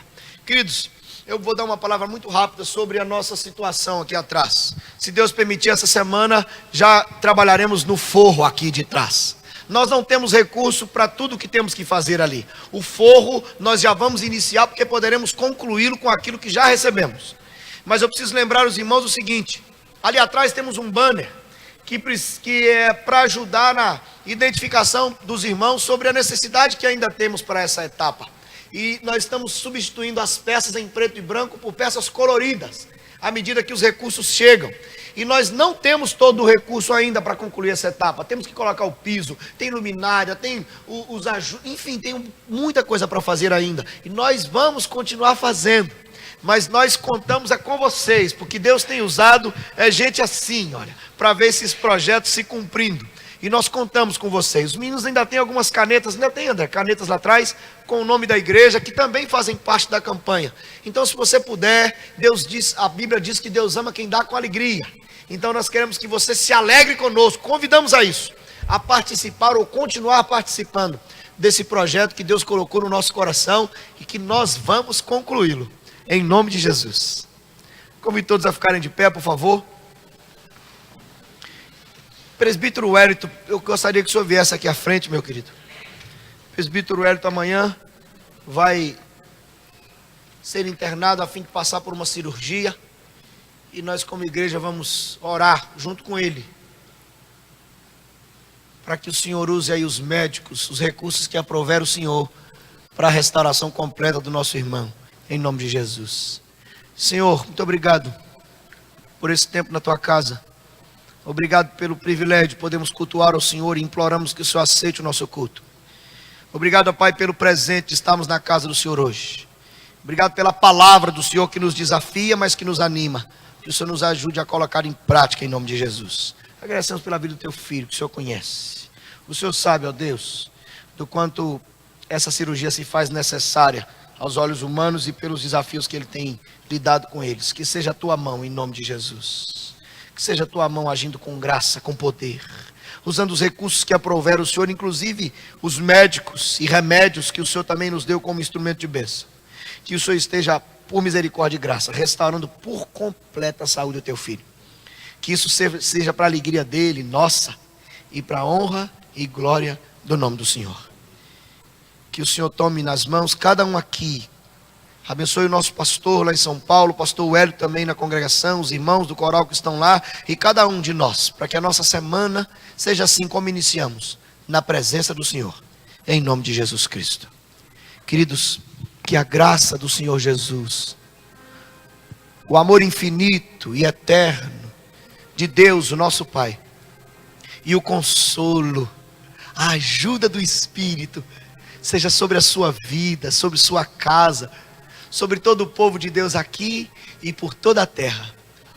Queridos, eu vou dar uma palavra muito rápida sobre a nossa situação aqui atrás. Se Deus permitir, essa semana já trabalharemos no forro aqui de trás. Nós não temos recurso para tudo que temos que fazer ali. O forro nós já vamos iniciar porque poderemos concluí-lo com aquilo que já recebemos. Mas eu preciso lembrar os irmãos o seguinte: ali atrás temos um banner que é para ajudar na identificação dos irmãos sobre a necessidade que ainda temos para essa etapa. E nós estamos substituindo as peças em preto e branco por peças coloridas, à medida que os recursos chegam. E nós não temos todo o recurso ainda para concluir essa etapa. Temos que colocar o piso, tem luminária, tem os ajustes, enfim, tem muita coisa para fazer ainda. E nós vamos continuar fazendo. Mas nós contamos com vocês, porque Deus tem usado gente assim, olha, para ver esses projetos se cumprindo. E nós contamos com vocês. Os meninos ainda têm algumas canetas, ainda tem, André, canetas lá atrás, com o nome da igreja, que também fazem parte da campanha. Então, se você puder, a Bíblia diz que Deus ama quem dá com alegria. Então, nós queremos que você se alegre conosco, convidamos a isso, a participar ou continuar participando desse projeto que Deus colocou no nosso coração e que nós vamos concluí-lo. Em nome de Jesus. Convido todos a ficarem de pé, por favor. Presbítero Wellington, eu gostaria que o senhor viesse aqui à frente, meu querido. Presbítero Wellington amanhã vai ser internado a fim de passar por uma cirurgia. E nós como igreja vamos orar junto com ele, para que o Senhor use aí os médicos, os recursos que aprover o Senhor, para a restauração completa do nosso irmão. Em nome de Jesus. Senhor, muito obrigado por esse tempo na tua casa. Obrigado pelo privilégio de podermos cultuar ao Senhor e imploramos que o Senhor aceite o nosso culto. Obrigado, ó Pai, pelo presente de estarmos na casa do Senhor hoje. Obrigado pela palavra do Senhor que nos desafia, mas que nos anima. Que o Senhor nos ajude a colocar em prática em nome de Jesus. Agradecemos pela vida do teu filho, que o Senhor conhece. O Senhor sabe, ó Deus, do quanto essa cirurgia se faz necessária aos olhos humanos e pelos desafios que ele tem lidado com eles. Que seja a tua mão em nome de Jesus. Que seja a tua mão agindo com graça, com poder, usando os recursos que aprouver o Senhor, inclusive os médicos e remédios que o Senhor também nos deu como instrumento de bênção. Que o Senhor esteja, por misericórdia e graça, restaurando por completa a saúde do teu filho. Que isso seja para a alegria dele, nossa, e para a honra e glória do nome do Senhor. Que o Senhor tome nas mãos cada um aqui. Abençoe o nosso pastor lá em São Paulo, o pastor Hélio também na congregação, os irmãos do coral que estão lá, e cada um de nós, para que a nossa semana seja assim como iniciamos, na presença do Senhor, em nome de Jesus Cristo. Queridos, que a graça do Senhor Jesus, o amor infinito e eterno de Deus, o nosso Pai, e o consolo, a ajuda do Espírito, seja sobre a sua vida, sobre sua casa, sobre todo o povo de Deus aqui e por toda a terra,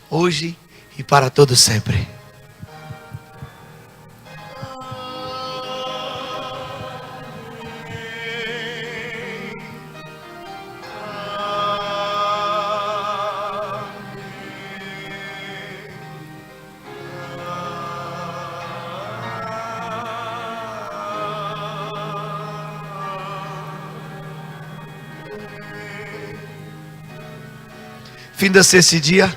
hoje e para todo sempre. Fim-se esse dia.